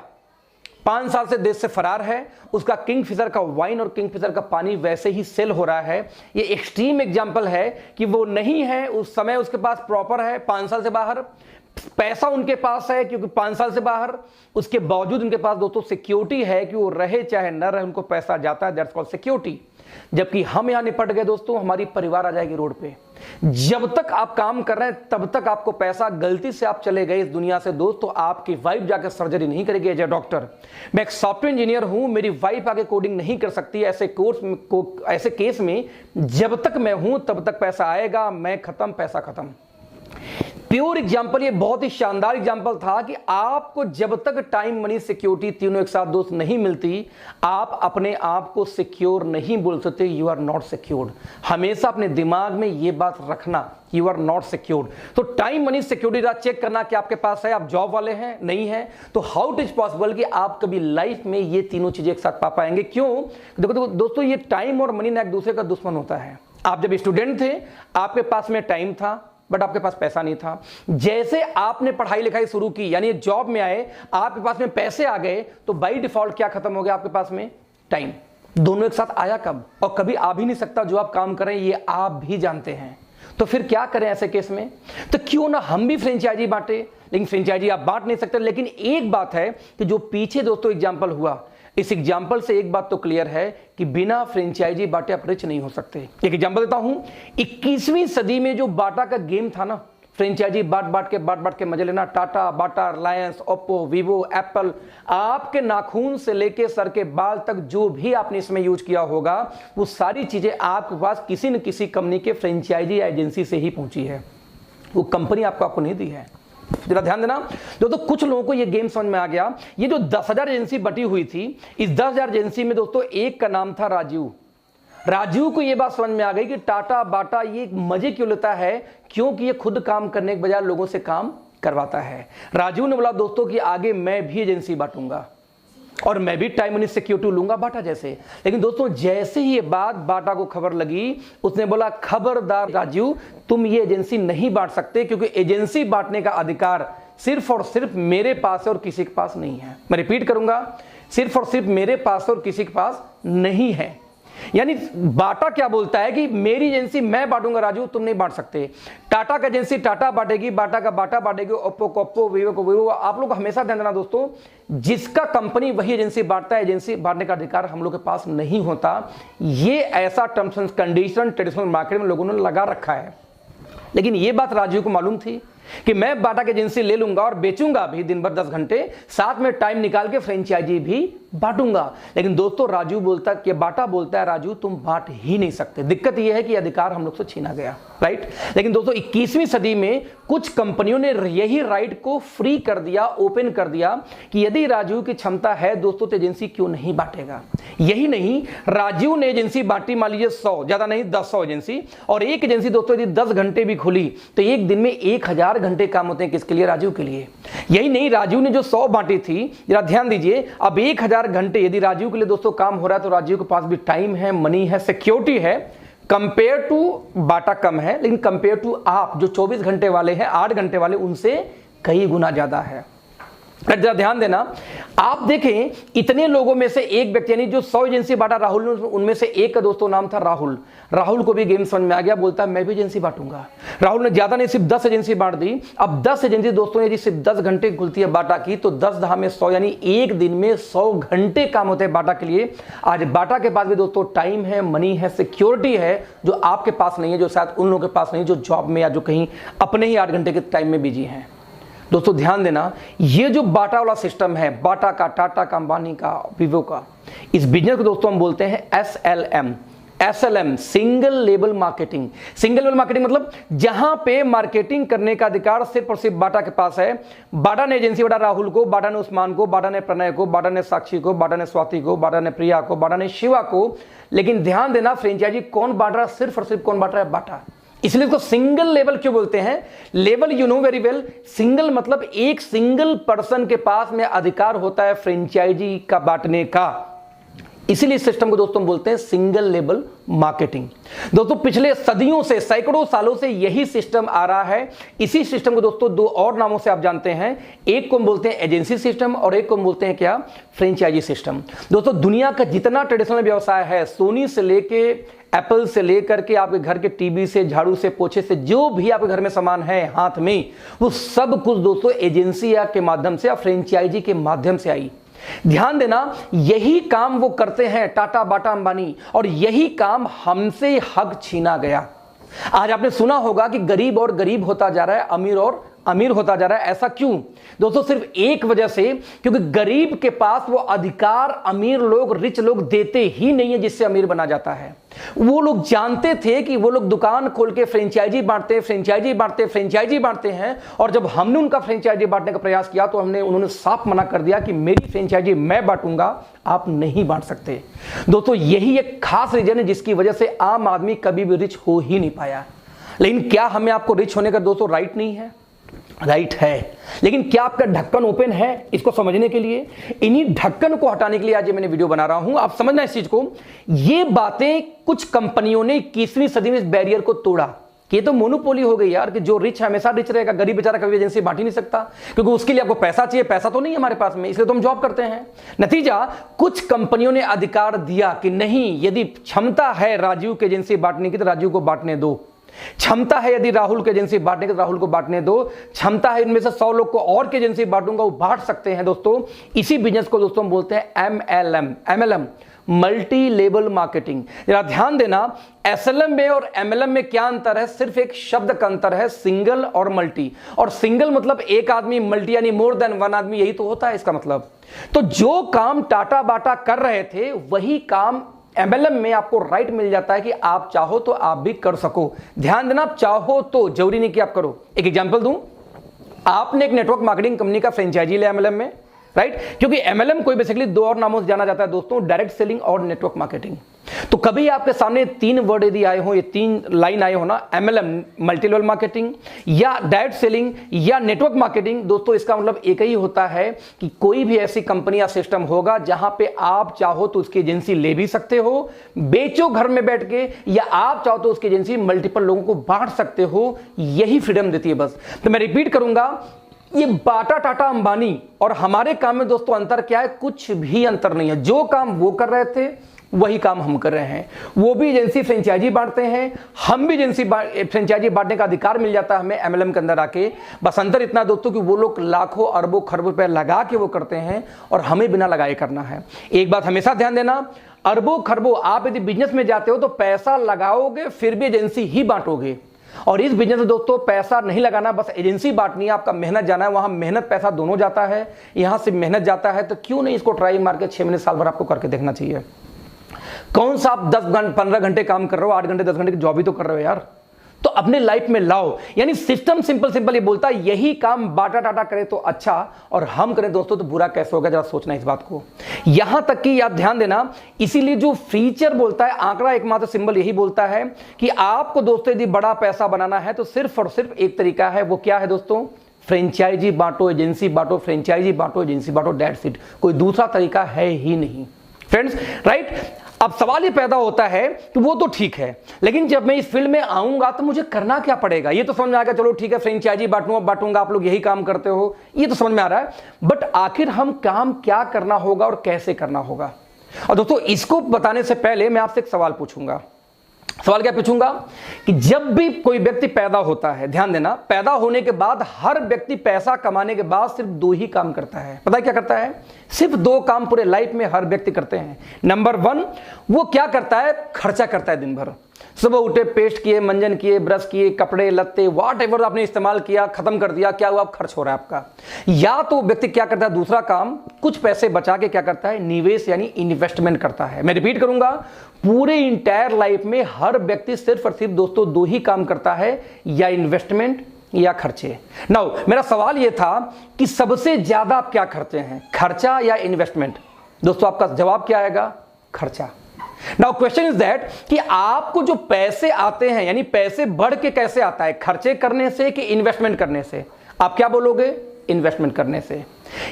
5 साल से देश से फरार है, उसका किंगफिशर का वाइन और किंगफिशर का पानी वैसे ही सेल हो रहा है। ये एक्सट्रीम एग्जांपल है कि वो नहीं है, उस समय उसके पास प्रॉपर है, 5 साल से बाहर पैसा उनके पास है क्योंकि 5 साल से बाहर, उसके बावजूद उनके पास दोस्तों सिक्योरिटी है कि वो रहे चाहे न रहे उनको पैसा जाता है, दैट्स कॉल्ड सिक्योरिटी। जबकि हम यहां निपट गए दोस्तों, हमारी परिवार आ जाएगी रोड पे। जब तक आप काम कर रहे हैं तब तक आपको पैसा, गलती से आप चले गए इस दुनिया से दोस्त, तो आपकी वाइफ जाकर सर्जरी नहीं करेगी एज ए डॉक्टर। मैं एक सॉफ्टवेयर इंजीनियर हूं, मेरी वाइफ आगे कोडिंग नहीं कर सकती। ऐसे केस में जब तक मैं हूं तब तक पैसा आएगा, मैं खत्म, पैसा खत्म। प्योर एग्जाम्पल, ये बहुत ही शानदार एग्जाम्पल था कि आपको जब तक टाइम, मनी, सिक्योरिटी तीनों एक साथ दोस्त नहीं मिलती, आप अपने आप को सिक्योर नहीं बोल सकते। You are not secured. हमेशा अपने दिमाग में ये बात रखना, यू आर नॉट सिक्योर्ड। तो टाइम, मनी, सिक्योरिटी चेक करना कि आपके पास है। आप जॉब वाले हैं, नहीं है, तो हाउ इट इज पॉसिबल कि आप कभी लाइफ में ये तीनों चीजें एक साथ पा पाएंगे? क्यों? देखो दोस्तों, ये टाइम और मनी ना एक दूसरे का दुश्मन होता है। आप जब स्टूडेंट थे आपके पास में टाइम था बट आपके पास पैसा नहीं था। जैसे आपने पढ़ाई लिखाई शुरू की यानी जॉब में आए, आपके पास में पैसे आ गए, तो बाय डिफॉल्ट क्या खत्म हो गया आपके पास में? टाइम। दोनों एक साथ आया कब? और कभी आ भी नहीं सकता। जो आप काम कर रहे हैं ये आप भी जानते हैं। तो फिर क्या करें ऐसे केस में? तो क्यों ना हम भी फ्रेंचाइजी बांटे। लेकिन फ्रेंचाइजी आप बांट नहीं सकते। लेकिन एक बात है कि जो पीछे दोस्तों एग्जाम्पल हुआ, इस एग्जाम्पल से एक बात तो क्लियर है कि बिना फ्रेंचाइजी बांटे आप रिच नहीं हो सकते। एक एग्जाम्पल देता हूं, 21वीं सदी में जो बाटा का गेम था ना, फ्रेंचाइजी बांट के मजे लेना, टाटा, बाटा, रिलायंस, ओप्पो, वीवो, एप्पल, आपके नाखून से लेके सर के बाल तक जो भी आपने इसमें यूज किया होगा, वो सारी चीजें आपके पास किसी न किसी कंपनी के फ्रेंचाइजी एजेंसी से ही पहुंची है। वो कंपनी आपको नहीं दी है। जरा ध्यान देना दोस्तों, कुछ लोगों को ये गेम समझ में आ गया। ये जो 10,000 एजेंसी बटी हुई थी, इस 10,000 एजेंसी में दोस्तों एक का नाम था राजीव। राजीव को ये बात समझ में आ गई कि टाटा, बाटा ये मजे क्यों लेता है, क्योंकि ये खुद काम करने के बजाय लोगों से काम करवाता है। राजीव ने बोला दोस्तों कि आगे मैं भी एजेंसी बांटूंगा और मैं भी टाइम मनी सिक्योरिटी लूंगा बाटा जैसे। लेकिन दोस्तों जैसे ही ये बात बाटा को खबर लगी, उसने बोला खबरदार राजीव, तुम ये एजेंसी नहीं बांट सकते, क्योंकि एजेंसी बांटने का अधिकार सिर्फ और सिर्फ मेरे पास है और किसी के पास नहीं है। मैं रिपीट करूंगा, सिर्फ और सिर्फ मेरे पास और किसी के पास नहीं है। यानी बाटा क्या बोलता है कि मेरी एजेंसी मैं बांटूंगा राजू, तुम नहीं बांट सकते। टाटा का एजेंसी टाटा बांटेगी, बाटा का बाटा बांटेगी, ओप्पो को ओप्पो, वीवो को वीवो। आप लोग हमेशा ध्यान देना दोस्तों, जिसका कंपनी वही एजेंसी बांटता है, एजेंसी बांटने का अधिकार हम लोग के पास नहीं होता। ये ऐसा terms and condition traditional market में लोगों ने लगा रखा है। लेकिन ये बात राजीव को मालूम थी कि मैं बाटा की एजेंसी ले लूंगा और बेचूंगा भी दिन भर 10 घंटे, साथ में टाइम निकाल के फ्रेंचाइजी भी बांटूंगा। लेकिन दोस्तों राजू बोलता कि बाटा बोलता है राजू तुम बांट ही नहीं सकते। दिक्कत यह है कि अधिकार हम लोग से छीना गया, राइट। लेकिन दोस्तों 21वीं सदी में कुछ कंपनियों ने यही राइट को फ्री कर दिया, ओपन कर दिया कि यदि राजू की क्षमता है दोस्तों तो एजेंसी क्यों नहीं बांटेगा। यही नहीं, राजू ने एजेंसी बांटी, मान लीजिए 100, ज्यादा नहीं 10 एजेंसी, और एक एजेंसी दोस्तों यदि 10 घंटे भी खुली तो एक दिन में 1000 घंटे काम होते हैं किसके लिए, राजू के लिए। यही नहीं, राजू ने जो 100 बांटी थी, जरा ध्यान दीजिए, अब 1000 घंटे यदि राजू के लिए दोस्तों काम हो रहा है तो राजू के पास भी टाइम है, मनी है, सिक्योरिटी है। कंपेयर टू बाटा कम है, लेकिन कंपेयर टू आप जो 24 घंटे वाले हैं, 8 घंटे वाले, उनसे कई गुना ज्यादा है। जरा ध्यान देना, आप देखें इतने लोगों में से एक व्यक्ति, यानी जो 100 एजेंसी बांटा राहुल ने, उनमें से एक का दोस्तों नाम था राहुल। राहुल को भी गेम समझ में आ गया, बोलता है मैं भी एजेंसी बांटूंगा। राहुल ने ज्यादा नहीं, सिर्फ 10 एजेंसी बांट दी। अब 10 एजेंसी दोस्तों यदि सिर्फ 10 घंटे खुलती है बाटा की, तो 10 10 में 100, यानी एक दिन में 100 घंटे काम होते हैं बाटा के लिए। आज बाटा के पास भी दोस्तों टाइम है, मनी है, सिक्योरिटी है, जो आपके पास नहीं है, जो शायद उन लोगों के पास नहीं जो जॉब में या जो कहीं अपने ही 8 घंटे के टाइम में बिजी हैं। दोस्तों ध्यान देना, ये जो बाटा वाला सिस्टम है, बाटा का, टाटा का, अंबानी का, वीवो का, इस बिजनेस को दोस्तों हम बोलते हैं SLM, single label marketing. Single label marketing मतलब जहां पे मार्केटिंग करने का अधिकार सिर्फ और सिर्फ बाटा के पास है। बाटा ने एजेंसी बांटा राहुल को, बाटा ने उस्मान को, बाटा ने प्रणय को, बाटा ने साक्षी को, बाटा ने स्वाति को, बाटा ने प्रिया को, बाटा ने शिवा को। लेकिन ध्यान देना, फ्रेंचाइजी कौन बांट रहा है, सिर्फ और सिर्फ कौन बांट रहा है, बाटा। इसलिए इसको सिंगल लेवल क्यों बोलते हैं? Level you know very well, single मतलब एक सिंगल पर्सन के पास में अधिकार होता है फ्रेंचाइजी का बांटने का। इसीलिए इस सिस्टम को दोस्तों बोलते हैं सिंगल लेबल मार्केटिंग। दोस्तों पिछले सदियों से, सैकड़ों सालों से यही सिस्टम आ रहा है। इसी सिस्टम को दोस्तों 2 और नामों से आप जानते हैं, एक को बोलते हैं एजेंसी सिस्टम और एक को बोलते हैं क्या, फ्रेंचाइजी सिस्टम। दोस्तों दुनिया का जितना ट्रेडिशनल व्यवसाय है, सोनी से लेके एप्पल से लेकर के आपके घर के टीवी से, झाड़ू से, पोछे से, जो भी आपके घर में सामान है हाथ में, वो सब कुछ दोस्तों एजेंसी के माध्यम से या फ्रेंचाइजी के माध्यम से आई। ध्यान देना, यही काम वो करते हैं टाटा, बाटा, अंबानी, और यही काम हमसे हक छीना गया। आज आपने सुना होगा कि गरीब और गरीब होता जा रहा है, अमीर और अमीर होता जा रहा है। ऐसा क्यों दोस्तों? सिर्फ एक वजह से, क्योंकि गरीब के पास वो अधिकार अमीर लोग, रिच लोग देते ही नहीं है जिससे अमीर बना जाता है। वो लोग जानते थे कि वो लोग दुकान खोल के फ्रेंचाइजी बांटते हैं, और जब हमने उनका फ्रेंचाइजी बांटने का प्रयास किया तो उन्होंने साफ मना कर दिया कि मेरी फ्रेंचाइजी मैं बांटूंगा, आप नहीं बांट सकते। दोस्तों यही एक खास रीजन है जिसकी वजह से आम आदमी कभी भी रिच हो ही नहीं पाया। लेकिन क्या हमें आपको रिच होने का दोस्तों राइट नहीं है? राइट है। लेकिन क्या आपका ढक्कन ओपन है? इसको समझने के लिए, इन्हीं ढक्कन को हटाने के लिए आज ये मैंने वीडियो बना रहा हूं। आप समझना इस चीज को। ये बातें कुछ कंपनियों ने 21वीं सदी में इस बैरियर को तोड़ा कि ये तो मोनोपोली हो गई यार, कि जो रिच है हमेशा रिच रहेगा, गरीब बेचारा कभी एजेंसी बांट ही नहीं सकता, क्योंकि उसके लिए आपको पैसा चाहिए। पैसा तो नहीं है हमारे पास में, इसलिए तो हम जॉब करते हैं। नतीजा, कुछ कंपनियों ने अधिकार दिया कि नहीं, यदि क्षमता है राजीव की एजेंसी बांटने की तो राजीव को बांटने दो। क्षमता है यदि राहुल की एजेंसी बांटने की तो राहुल को बांटने दो। क्षमता है इनमें से 100 लोग को और की एजेंसी बांटूंगा, वो बांट सकते हैं। दोस्तों इसी बिजनेस को दोस्तों हम बोलते हैं MLM, मल्टी लेवल मार्केटिंग। जरा ध्यान देना, SLM में और MLM में क्या अंतर है? सिर्फ एक शब्द का अंतर है, सिंगल और मल्टी। और सिंगल मतलब एक आदमी, मल्टी यानी मोर देन वन आदमी, यही तो होता है इसका मतलब। तो जो काम टाटा बाटा कर रहे थे वही काम MLM में आपको राइट मिल जाता है कि आप चाहो तो आप भी कर सको। ध्यान देना, आप चाहो तो, जरूरी नहीं कि आप करो। एक एग्जांपल दूं, आपने एक नेटवर्क मार्केटिंग कंपनी का फ्रेंचाइजी लिया MLM में, राइट? क्योंकि MLM को बेसिकली 2 और नामों से जाना जाता है दोस्तों, डायरेक्ट सेलिंग और नेटवर्क मार्केटिंग। तो कभी आपके सामने 3 वर्ड यदि आए हो, ये 3 लाइन आए हो ना, MLM मल्टी लेवल मार्केटिंग या डायरेक्ट सेलिंग या नेटवर्क मार्केटिंग, दोस्तों इसका मतलब एक ही होता है कि कोई भी ऐसी कंपनी या सिस्टम होगा जहां पे आप चाहो तो उसकी एजेंसी ले भी सकते हो, बेचो घर में बैठ के, या आप चाहो तो उसकी एजेंसी मल्टीपल लोगों को बांट सकते हो। यही फ्रीडम देती है बस। तो मैं रिपीट करूंगा, ये बाटा, टाटा, अंबानी और हमारे काम में दोस्तों अंतर क्या है? कुछ भी अंतर नहीं है। जो काम वो कर रहे थे वही काम हम कर रहे हैं। वो भी एजेंसी फ्रेंचाइजी बांटते हैं, हम भी एजेंसी फ्रेंचाइजी बांटने का अधिकार मिल जाता है हमें MLM के अंदर आके। बस अंतर इतना दोस्तों कि वो लोग लाखों अरबों खरबों रुपए लगा के वो करते हैं और हमें बिना लगाए करना है। एक बात हमेशा ध्यान देना, अरबों खरबों आप यदि बिजनेस में जाते हो तो पैसा लगाओगे फिर भी एजेंसी ही बांटोगे। और इस बिजनेस में दोस्तों पैसा नहीं लगाना, बस एजेंसी बांटनी है, आपका मेहनत जाना है, वहां मेहनत पैसा दोनों जाता है, यहां से मेहनत जाता है, तो क्यों नहीं इसको ट्राई मार के 6 महीने साल भर आपको करके देखना चाहिए। कौन सा आप 10-15 घंटे काम कर रहे हो, 8 घंटे 10 घंटे की जॉब ही तो कर रहे हो यार, तो अपने लाइफ में लाओ। यानी सिस्टम सिंपल ये बोलता है यही काम बाटा टाटा करे तो अच्छा और हम करें दोस्तों तो बुरा कैसे होगा, जरा सोचना इस बात को। यहां तक कि याद ध्यान देना, इसीलिए जो फीचर बोलता है, आंकड़ा एकमात्र सिंबल यही बोलता है कि आपको दोस्तों यदि बड़ा पैसा बनाना है तो सिर्फ और सिर्फ एक तरीका है, वो क्या है दोस्तों, फ्रेंचाइजी बांटो, एजेंसी बांटो, फ्रेंचाइजी बांटो, एजेंसी बांटो, दैट्स इट। कोई दूसरा तरीका है ही नहीं फ्रेंड्स, राइट। अब सवाल ये पैदा होता है कि वो तो ठीक है, लेकिन जब मैं इस फील्ड में आऊंगा तो मुझे करना क्या पड़ेगा। ये तो समझ में आएगा, चलो ठीक है फ्रेंचाइजी बांटूंगा, आप लोग यही काम करते हो, ये तो समझ में आ रहा है, बट आखिर हम काम क्या करना होगा और कैसे करना होगा। और दोस्तों इसको बताने से पहले मैं आपसे एक सवाल पूछूंगा। सवाल क्या पूछूंगा कि जब भी कोई व्यक्ति पैदा होता है, ध्यान देना, पैदा होने के बाद हर व्यक्ति पैसा कमाने के बाद सिर्फ 2 ही काम करता है। पता है क्या करता है? सिर्फ 2 काम पूरे लाइफ में हर व्यक्ति करते हैं। नंबर 1, वो क्या करता है, खर्चा करता है दिन भर। सुबह उठे, पेस्ट किए, मंजन किए, ब्रश किए, कपड़े लत्ते व्हाट एवर आपने इस्तेमाल किया, खत्म कर दिया, क्या हुआ, खर्च हो रहा है आपका। या तो व्यक्ति क्या करता है, दूसरा काम, कुछ पैसे बचा के क्या करता है, निवेश यानी इन्वेस्टमेंट करता है। मैं रिपीट करूंगा, पूरे इंटायर लाइफ में हर व्यक्ति सिर्फ और सिर्फ दोस्तों 2 ही काम करता है, या इन्वेस्टमेंट या खर्चे। नाउ मेरा सवाल यह था कि सबसे ज्यादा आप क्या करते हैं, खर्चा या इन्वेस्टमेंट। दोस्तों आपका जवाब क्या आएगा, खर्चा। नाउ क्वेश्चन इज दैट कि आपको जो पैसे आते हैं, यानी पैसे बढ़ के कैसे आता है, खर्चे करने से कि इन्वेस्टमेंट करने से। आप क्या बोलोगे, इन्वेस्टमेंट करने से।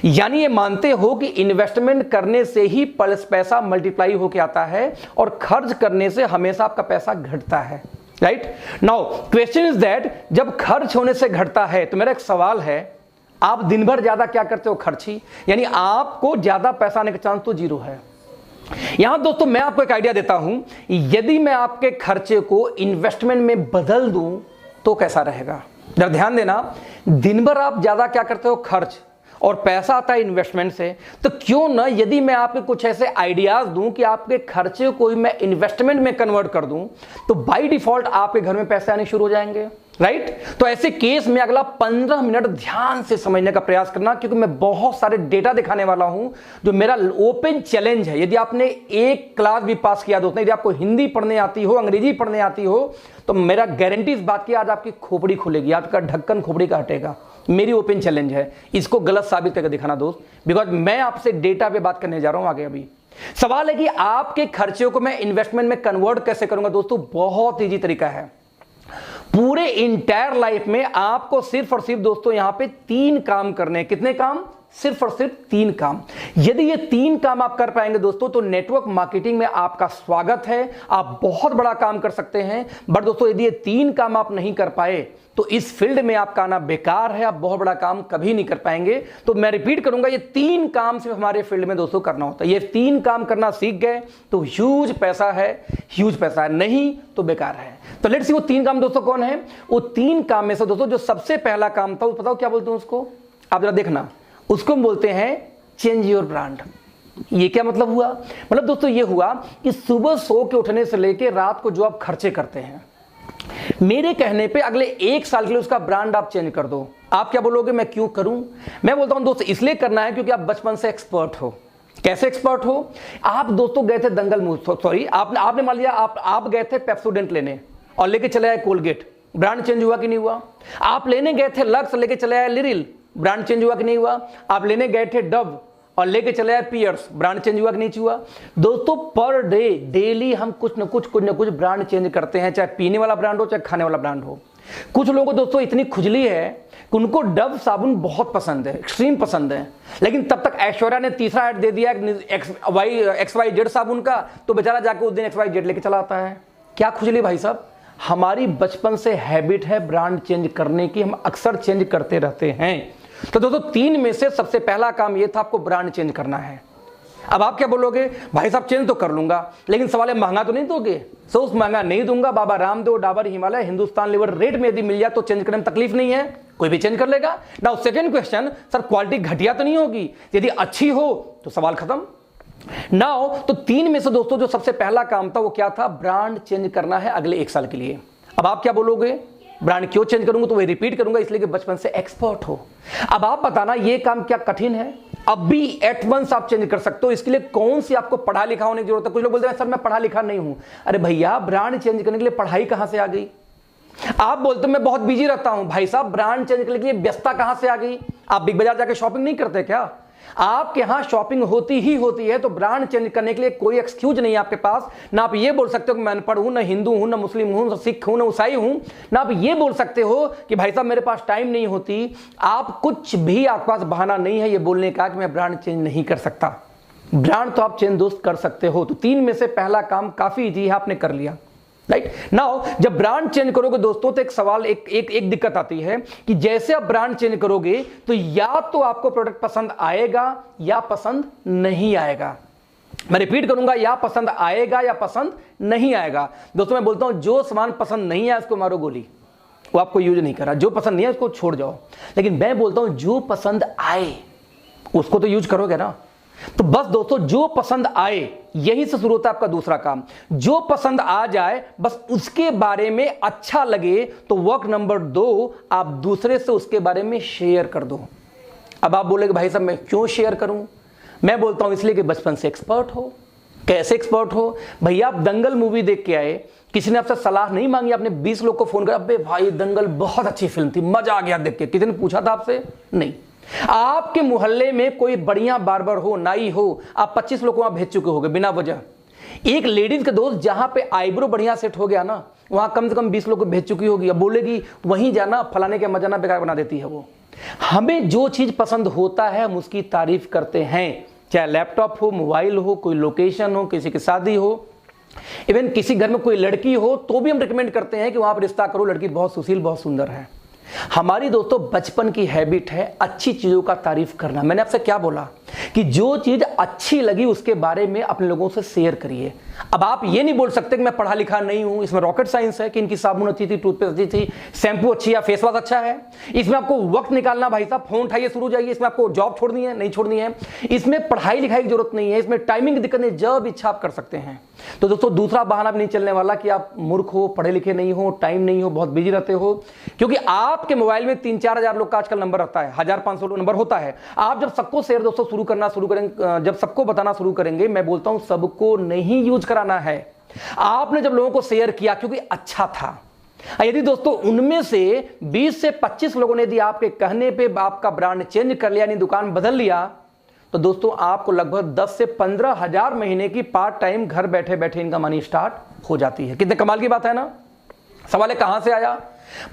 यानी ये मानते हो कि इन्वेस्टमेंट करने से ही पैसा मल्टीप्लाई होके आता है और खर्च करने से हमेशा आपका पैसा घटता है, right. Now question is that जब खर्च होने से घटता है तो मेरा एक सवाल है, आप दिन भर ज्यादा क्या करते हो, खर्ची, यानी आपको ज्यादा पैसा आने का चांस तो 0 है। यहां दोस्तों मैं आपको एक आइडिया देता हूं, यदि मैं आपके खर्चे को इन्वेस्टमेंट में बदल दूं तो कैसा रहेगा। जरा ध्यान देना, दिन भर आप ज्यादा क्या करते हो, खर्च, और पैसा आता है इन्वेस्टमेंट से, तो क्यों ना यदि मैं आपको कुछ ऐसे आइडियाज दूं कि आपके खर्चे को मैं इन्वेस्टमेंट में कन्वर्ट कर दूं, तो बाय डिफॉल्ट आपके घर में पैसे आने शुरू हो जाएंगे, राइट। तो ऐसे केस में अगला 15 मिनट ध्यान से समझने का प्रयास करना, क्योंकि मैं बहुत सारे डेटा दिखाने वाला हूं जो मेरा ओपन चैलेंज है। यदि आपने एक क्लास भी पास किया दोस्तों, यदि आपको हिंदी पढ़ने आती हो, अंग्रेजी पढ़ने आती हो, तो मेरा गारंटी इस बात की, आज आपकी खोपड़ी खुलेगी, आपका ढक्कन खोपड़ी का हटेगा। मेरी ओपन चैलेंज है, इसको गलत साबित करके दिखाना दोस्त, बिकॉज मैं आपसे डेटा पे बात करने जा रहा हूं आगे। अभी सवाल है कि आपके खर्चे को मैं इन्वेस्टमेंट में कन्वर्ट कैसे करूंगा। दोस्तों बहुत इजी तरीका है, पूरे इंटायर लाइफ में आपको सिर्फ और सिर्फ दोस्तों यहां पे 3 काम करने हैं। कितने काम, सिर्फ और सिर्फ 3 काम। यदि ये 3 काम आप कर पाएंगे दोस्तों तो नेटवर्क मार्केटिंग में आपका स्वागत है, आप बहुत बड़ा काम कर सकते हैं। बट दोस्तों यदि ये 3 काम आप नहीं कर पाए तो इस फील्ड में आपका आना बेकार है, आप बहुत बड़ा काम कभी नहीं कर पाएंगे। तो मैं रिपीट करूंगा, ये 3 काम सिर्फ हमारे फील्ड में दोस्तों करना होता है। ये 3 काम करना सीख गए तो ह्यूज पैसा है, ह्यूज पैसा है, नहीं तो बेकार है। तो लेट्स सी वो 3 काम दोस्तों कौन है। वो 3 काम में से दोस्तों जो सबसे पहला काम था, वो बताओ क्या बोलते हैं उसको, आप जरा देखना, उसको हम बोलते हैं चेंज योर ब्रांड। ये क्या मतलब हुआ, मतलब दोस्तों ये हुआ कि सुबह सो के उठने से लेके रात को जो आप खर्चे करते हैं, मेरे कहने पे अगले 1 साल के लिए उसका ब्रांड आप चेंज कर दो। आप क्या बोलोगे, मैं क्यों करूं। मैं बोलता हूं दोस्त इसलिए करना है क्योंकि आप बचपन से एक्सपर्ट हो। कैसे एक्सपर्ट हो, आप दोस्तों गए थे दंगल, सॉरी आपने मान लिया आप गए थे पेप्सोडेंट लेने और लेके चले आए कोलगेट, ब्रांड चेंज हुआ कि नहीं हुआ। आप लेने गए थे लक्स, लेके चले आए लिरिल, ब्रांड चेंज हुआ कि नहीं हुआ। आप लेने गए थे डव और लेके चले आए पियर्स, ब्रांड चेंज हुआ कि नहीं हुआ। दोस्तों पर डे डेली हम कुछ न कुछ ब्रांड चेंज करते हैं, चाहे पीने वाला ब्रांड हो चाहे खाने वाला ब्रांड हो। कुछ लोगों को दोस्तों इतनी खुजली है कि उनको डव साबुन बहुत पसंद है, एक्सट्रीम पसंद है, लेकिन तब तक ऐश्वर्या ने तीसरा ऐड दे दिया XYZ साबुन का, तो बेचारा जाके उस दिन XYZ लेके चला आता है। क्या खुजली भाई साहब, हमारी बचपन से हैबिट है ब्रांड चेंज करने की, हम अक्सर चेंज करते रहते हैं। तो दोस्तों 3 में से सबसे पहला काम यह था, आपको ब्रांड चेंज करना है। अब आप क्या बोलोगे, भाई साहब चेंज तो कर लूंगा, लेकिन सवाल है महंगा तो नहीं दोगे। सोच महंगा नहीं दूंगा, बाबा रामदेव, डाबर, हिमालय, हिंदुस्तान लीवर रेट में यदि मिल जाए तो चेंज करने में तकलीफ नहीं है, कोई भी चेंज कर लेगा। Now second question, sir quality घटिया तो नहीं होगी, यदि अच्छी हो तो सवाल खत्म। नाउ तो 3 में से दोस्तों जो सबसे पहला काम था वो क्या था, ब्रांड चेंज करना है अगले 1 साल के लिए। अब आप क्या बोलोगे, ब्रांड क्यों चेंज करूंगा, तो वही रिपीट करूंगा इसलिए कि बचपन से एक्सपर्ट हो। अब आप बताना ये काम क्या कठिन है? अब भी एट वंस आप चेंज कर सकते हो। इसके लिए कौन सी आपको पढ़ा लिखा होने की जरूरत है? कुछ लोग बोलते हैं सर मैं पढ़ा लिखा नहीं हूं। अरे भैया, ब्रांड चेंज करने के लिए पढ़ाई कहां से आ गई? आप बोलते मैं बहुत बिजी रहता हूं। भाई साहब, ब्रांड चेंज करने के लिए व्यस्तता कहां से आ गई? आप बिग बाजार जाके शॉपिंग नहीं करते क्या? आपके यहां शॉपिंग होती ही होती है, तो ब्रांड चेंज करने के लिए कोई एक्सक्यूज नहीं है आपके पास। ना आप ये बोल सकते हो कि मैं अनपढ़ हूं, ना हिंदू हूं, ना मुस्लिम हूं, ना सिख हूं, ना ईसाई हूं। ना आप ये बोल सकते हो कि भाई साहब मेरे पास टाइम नहीं होती। आप कुछ भी, आपके पास बहाना नहीं है ये बोलने का कि मैं ब्रांड चेंज नहीं कर सकता। ब्रांड तो आप चेंज दोस्त कर सकते हो। तो 3 में से पहला काम काफी इजी है, आपने कर लिया। राइट नाउ, जब ब्रांड चेंज करोगे दोस्तों, तो एक सवाल, एक दिक्कत आती है कि जैसे आप ब्रांड चेंज करोगे तो या तो आपको प्रोडक्ट पसंद आएगा या पसंद नहीं आएगा। मैं रिपीट करूंगा, या पसंद आएगा या पसंद नहीं आएगा। दोस्तों मैं बोलता हूं जो सामान पसंद नहीं है उसको मारो गोली, वो आपको यूज नहीं करा। जो पसंद नहीं है उसको छोड़ जाओ। लेकिन मैं बोलता हूं जो पसंद आए उसको तो यूज करोगे ना। तो बस दोस्तों, जो पसंद आए, यही से शुरू होता है आपका दूसरा काम। जो पसंद आ जाए, बस उसके बारे में अच्छा लगे, तो वर्क नंबर 2, आप दूसरे से उसके बारे में शेयर कर दो। अब आप बोलेगे भाई साहब मैं क्यों शेयर करूं? मैं बोलता हूं इसलिए कि बचपन से एक्सपर्ट हो। कैसे एक्सपर्ट हो? भैया, आप दंगल मूवी देख के आए, किसी ने आपसे सलाह नहीं मांगी, आपने 20 लोग को फोन किया, अबे भाई दंगल बहुत अच्छी फिल्म थी, मजा आ गया देख के। किसी ने पूछा था आपसे? नहीं। आपके मोहल्ले में कोई बढ़िया बार्बर हो, नाई हो, आप 25 लोग वहां भेज चुके होगे बिना वजह। एक लेडीज के दोस्त जहां पे आईब्रो बढ़िया सेट हो गया ना, वहां कम से कम 20 लोग को भेज चुकी होगी। अब बोलेगी वहीं जाना, फलाने के मजाना बेकार बना देती है वो। हमें जो चीज पसंद होता है हम उसकी तारीफ करते हैं, चाहे लैपटॉप हो, मोबाइल हो, कोई लोकेशन हो, किसी की शादी हो, इवन किसी घर में कोई लड़की हो, तो भी हम रिकमेंड करते हैं कि वहां पर रिश्ता करो, लड़की बहुत सुशील, बहुत सुंदर है। हमारी दोस्तों बचपन की हैबिट है अच्छी चीजों का तारीफ करना। मैंने आपसे क्या बोला कि जो चीज अच्छी लगी उसके बारे में अपने लोगों से शेयर करिए। अब आप ये नहीं बोल सकते कि मैं पढ़ा लिखा नहीं हूं, इसमें रॉकेट साइंस है कि इनकी साबुन अच्छी थी, टूथपेस्ट अच्छी थी, शैम्पू अच्छी या फेस वॉश अच्छा है। इसमें आपको वक्त निकालना, भाई साहब फोन उठाइए शुरू जाइए, इसमें आपको जॉब छोड़नी है नहीं छोड़नी है, इसमें पढ़ाई लिखाई की जरूरत नहीं है, इसमें टाइमिंग की दिक्कत नहीं, जब इच्छा आप कर सकते हैं। तो दोस्तों दूसरा बहाना भी नहीं चलने वाला कि आप मूर्ख हो, पढ़े लिखे नहीं हो, टाइम नहीं हो, बहुत बिजी रहते हो। क्योंकि आपके मोबाइल में 3-4 हजार लोग का आजकल नंबर रहता है, 1500 नंबर होता है। आप जब सबको शेयर दोस्तों शुरू करना शुरू करेंगे, जब सबको बताना शुरू करेंगे, मैं बोलता हूं सबको नहीं यूज कराना है। आपने जब लोगों को शेयर किया क्योंकि अच्छा था, यदि दोस्तों उनमें से 20 से 25 लोगों ने यदि आपके कहने पे आपका ब्रांड चेंज कर लिया, यानी दुकान बदल लिया, तो दोस्तों आपको लगभग 10 से 15 हजार महीने की पार्ट टाइम घर बैठे बैठे इनकम आनी स्टार्ट हो जाती है। कितने कमाल की बात है ना। सवाल है कहां से आया?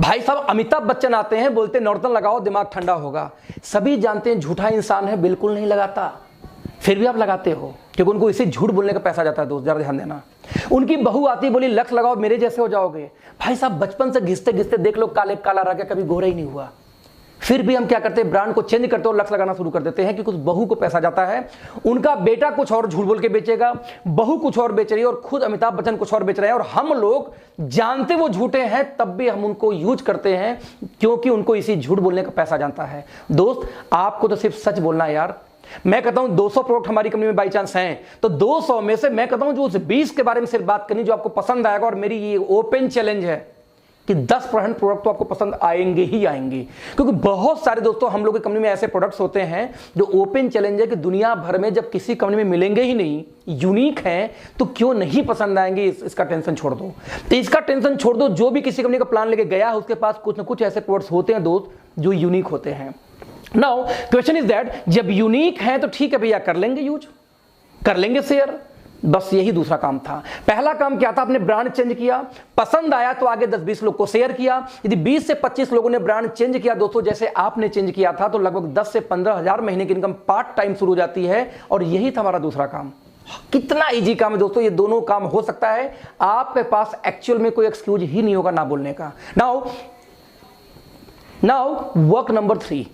भाई साहब अमिताभ बच्चन आते हैं, बोलते नॉर्टन लगाओ दिमाग ठंडा होगा। सभी जानते हैं झूठा इंसान है, बिल्कुल नहीं लगाता, फिर भी आप लगाते हो क्योंकि उनको इसे झूठ बोलने का पैसा जाता है। दोस्त जरा ध्यान देना। उनकी बहू आती बोली लक्ष्य लगाओ मेरे जैसे हो जाओगे। भाई साहब बचपन से घिसते घिसते देख लो, काले काला रह गया, कभी गोरा ही नहीं हुआ। फिर भी हम क्या करते हैं, ब्रांड को चेंज करते हो, लक्ष्य लगाना शुरू कर देते हैं क्योंकि उस बहू को पैसा जाता है। उनका बेटा कुछ और झूठ बोल के बेचेगा, बहू कुछ और बेच रही है और खुद अमिताभ बच्चन कुछ और बेच रहे हैं, और हम लोग जानते वो झूठे हैं तब भी हम उनको यूज करते हैं क्योंकि उनको इसी झूठ बोलने का पैसा जानता है। दोस्त आपको तो सिर्फ सच बोलना है यार। मैं कहता हूं 200 प्रोडक्ट हमारी कंपनी में बाई चांस हैं, तो 200 में से मैं कहता हूं जो उस 20 के बारे में सिर्फ बात करनी जो आपको पसंद आएगा। और मेरी ये ओपन चैलेंज है कि 10% प्रोडक्ट तो आपको पसंद आएंगे ही आएंगे, क्योंकि बहुत सारे दोस्तों हम लोग की कंपनी में ऐसे प्रोडक्ट्स होते हैं जो ओपन चैलेंज है कि दुनिया भर में जब किसी कंपनी में मिलेंगे ही नहीं, यूनिक हैं, तो क्यों नहीं पसंद आएंगे। इसका टेंशन छोड़ दो। तो इसका टेंशन छोड़ दो। जो भी किसी कंपनी का प्लान लेके गया है उसके पास कुछ ना कुछ ऐसे प्रोडक्ट्स होते हैं दोस्त जो यूनिक होते हैं। नाउ क्वेश्चन इज दैट जब यूनिक है तो ठीक है भैया, कर लेंगे यूज, कर लेंगे शेयर, बस यही दूसरा काम था। पहला काम क्या था, आपने ब्रांड चेंज किया, पसंद आया तो आगे 10-20 लोग को शेयर किया। यदि 20 से 25 लोगों ने ब्रांड चेंज किया दोस्तों जैसे आपने चेंज किया था, तो लगभग 10 से 15 हजार महीने की इनकम पार्ट टाइम शुरू हो जाती है। और यही था हमारा दूसरा काम। कितना इजी काम है दोस्तों, ये दोनों काम हो सकता है। आपके पास एक्चुअल में कोई एक्सक्यूज ही नहीं होगा ना बोलने का। नाउ वर्क नंबर 3,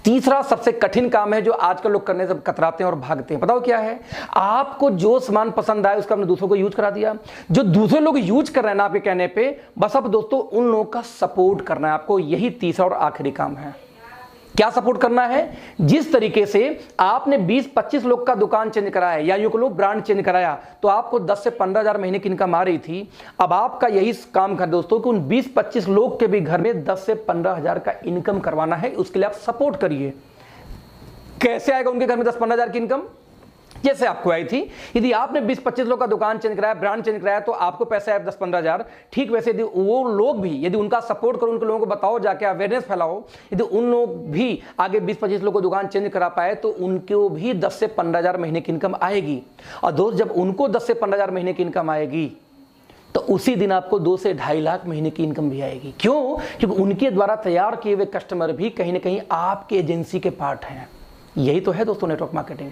तीसरा सबसे कठिन काम है जो आजकल लोग करने से कतराते हैं और भागते हैं। बताओ क्या है? आपको जो सामान पसंद आए उसका आपने दूसरों को यूज करा दिया। जो दूसरे लोग यूज कर रहे हैं ना आपके कहने पे, बस अब दोस्तों उन लोगों का सपोर्ट करना है आपको। यही तीसरा और आखिरी काम है। क्या सपोर्ट करना है? जिस तरीके से आपने 20-25 लोग का दुकान चेंज कराया या यूं कहो ब्रांड चेंज कराया तो आपको 10 से 15 हजार महीने की इनकम आ रही थी। अब आपका यही काम कर दोस्तों कि उन 20-25 लोग के भी घर में 10 से 15 हजार का इनकम करवाना है। उसके लिए आप सपोर्ट करिए। कैसे आएगा उनके घर में 10-15 हजार की इनकम? जैसे आपको आई थी, यदि आपने 20-25 लोग का दुकान चेंज कराया, ब्रांड चेंज कराया, तो आपको पैसे आए 10-15 हजार। ठीक वैसे यदि वो लोग भी, यदि उनका सपोर्ट करो, उनके लोगों को बताओ, जाके अवेयरनेस फैलाओ, यदि उन लोग भी आगे 20-25 लोग को दुकान चेंज करा पाए तो उनको भी 10 से 15 हजार महीने की इनकम आएगी। और दोस्त, जब उनको 10 से 15 हजार महीने की इनकम आएगी तो उसी दिन आपको 2 से 2.5 लाख महीने की इनकम भी आएगी। क्यों? क्योंकि उनके द्वारा तैयार किए हुए कस्टमर भी कहीं ना कहीं आपके एजेंसी के पार्ट हैं। यही तो है दोस्तों नेटवर्क मार्केटिंग।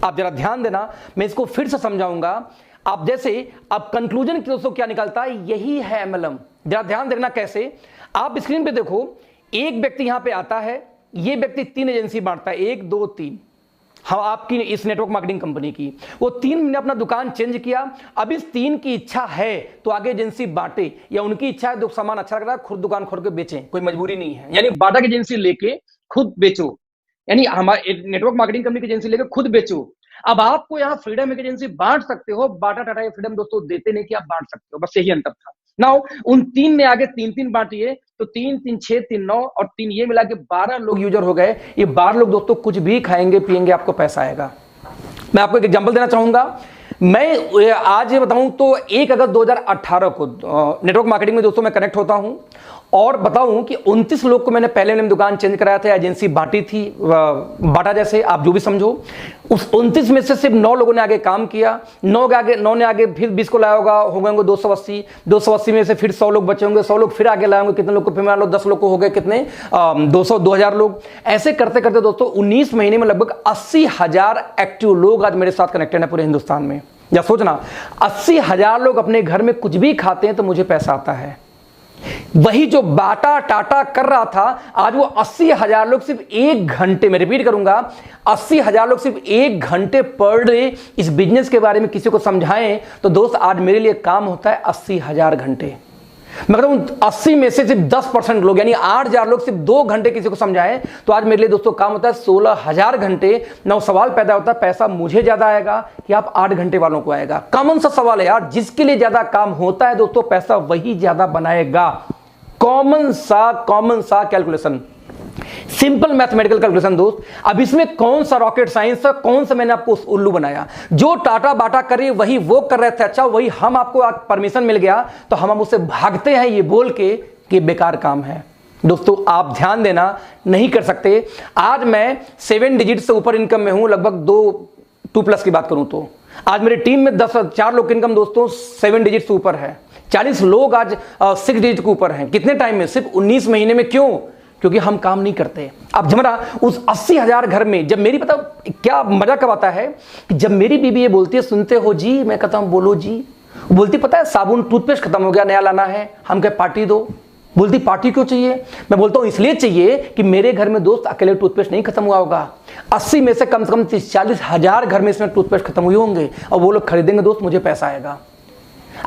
आप जरा ध्यान देना, मैं इसको फिर से समझाऊंगा। आप जैसे अब कंक्लूजन दोस्तों क्या निकलता है, यही है एमएलएम। जरा ध्यान देखना कैसे। आप स्क्रीन पे देखो, एक व्यक्ति यहां पे आता है, ये व्यक्ति 3 एजेंसी बांटता है, 1 2 3। हाँ, आपकी इस नेटवर्क मार्केटिंग कंपनी की वो 3 ने अपना दुकान चेंज किया। अब इस 3 की इच्छा है तो आगे एजेंसी बांटे, या उनकी इच्छा है सामान अच्छा लग रहा है खुद दुकान खोल के बेचें, कोई मजबूरी नहीं है। यानी बाटा की एजेंसी लेके खुद बेचो, यानी हमारे नेटवर्क मार्केटिंग कंपनी की एजेंसी लेकर खुद बेचो। अब आपको यहाँ फ्रीडम एक एजेंसी बांट सकते हो, बाटा टाटा ये फ्रीडम दोस्तों देते नहीं कि आप बांट सकते हो, बस यही अंतर था। नाउ उन 3 ने आगे 3-3 बांटिए, तो 3 3 6 3 9 और 3 ये मिला के 12 लोग यूजर हो गए। ये 12 लोग दोस्तों कुछ भी खाएंगे पिएंगे, आपको पैसा आएगा। मैं आपको एक एग्जांपल देना चाहूंगा। मैं आज ये बताऊं तो 1 अगस्त 2018 को नेटवर्क मार्केटिंग में दोस्तों मैं कनेक्ट होता हूं और बताऊं कि 29 लोग को मैंने पहले दिन दुकान चेंज कराया था, एजेंसी बांटी थी, बाटा जैसे आप जो भी समझो। उस 29 में से सिर्फ 9 लोगों ने आगे काम किया। 9 ने आगे फिर 20 को लाया होगा, हो गए 280। 280 में से फिर 100 लोग बचे होंगे, 100 लोग फिर आगे लाए होंगे, कितने लोग को फिर मान लो 10 लोग को हो गए कितने 2000 लोग। ऐसे करते करते दोस्तों 19 महीने में लगभग 80,000 एक्टिव लोग आज मेरे साथ कनेक्टेड है पूरे हिंदुस्तान में। या सोचना, 80,000 लोग अपने घर में कुछ भी खाते हैं तो मुझे पैसा आता है। वही जो बाटा टाटा कर रहा था, आज वो 80,000 लोग सिर्फ 1 घंटे में, रिपीट करूंगा, 80,000 लोग सिर्फ 1 घंटे पर डे इस बिजनेस के बारे में किसी को समझाएं तो दोस्त आज मेरे लिए काम होता है 80,000 घंटे। मैं कहता हूं 80 में से सिर्फ 10% लोग यानी 8,000 लोग सिर्फ 2 घंटे किसी को समझाएं तो आज मेरे लिए दोस्तों काम होता है 16,000 घंटे। ना सवाल पैदा होता है पैसा मुझे ज्यादा आएगा कि आप 8 घंटे वालों को आएगा। कॉमन सा सवाल है यार, जिसके लिए ज्यादा काम होता है दोस्तों पैसा वही ज्यादा बनाएगा। कॉमन सा कैलकुलेशन, सिंपल मैथमेटिकल कैलकुलेशन दोस्त। अब इसमें कौन सा रॉकेट साइंस है, कौन सा मैंने आपको उल्लू बनाया? जो टाटा बाटा करे वही वो कर रहे थे, अच्छा वही हम आपको परमिशन मिल गया तो हम उससे भागते हैं ये बोल के कि बेकार काम है। दोस्तों आप ध्यान देना, नहीं कर सकते। आज मैं 7 डिजिट से ऊपर इनकम में हूं, लगभग 2 प्लस की बात करूं तो आज मेरी टीम में 4 लोग की इनकम दोस्तों 7 डिजिट से ऊपर है। 40 लोग आज 6 डिजिट के ऊपर हैं। कितने टाइम में? सिर्फ 19 महीने में। क्यों? क्योंकि हम काम नहीं करते। अब जमरा उस 80,000 घर में जब मेरी, पता क्या मजा कब आता है कि जब मेरी बीबी ये बोलती है सुनते हो जी, मैं कहता हूं बोलो जी। बोलती पता है साबुन टूथपेस्ट खत्म हो गया, नया लाना है। हम कहे पार्टी दो। बोलती पार्टी क्यों चाहिए? मैं बोलता हूं इसलिए चाहिए कि मेरे घर में दोस्त अकेले टूथपेस्ट नहीं खत्म हुआ होगा, 80 में से कम 30-40,000 घर में इसमें टूथपेस्ट खत्म हुए होंगे और वो लोग खरीदेंगे दोस्त, मुझे पैसा आएगा।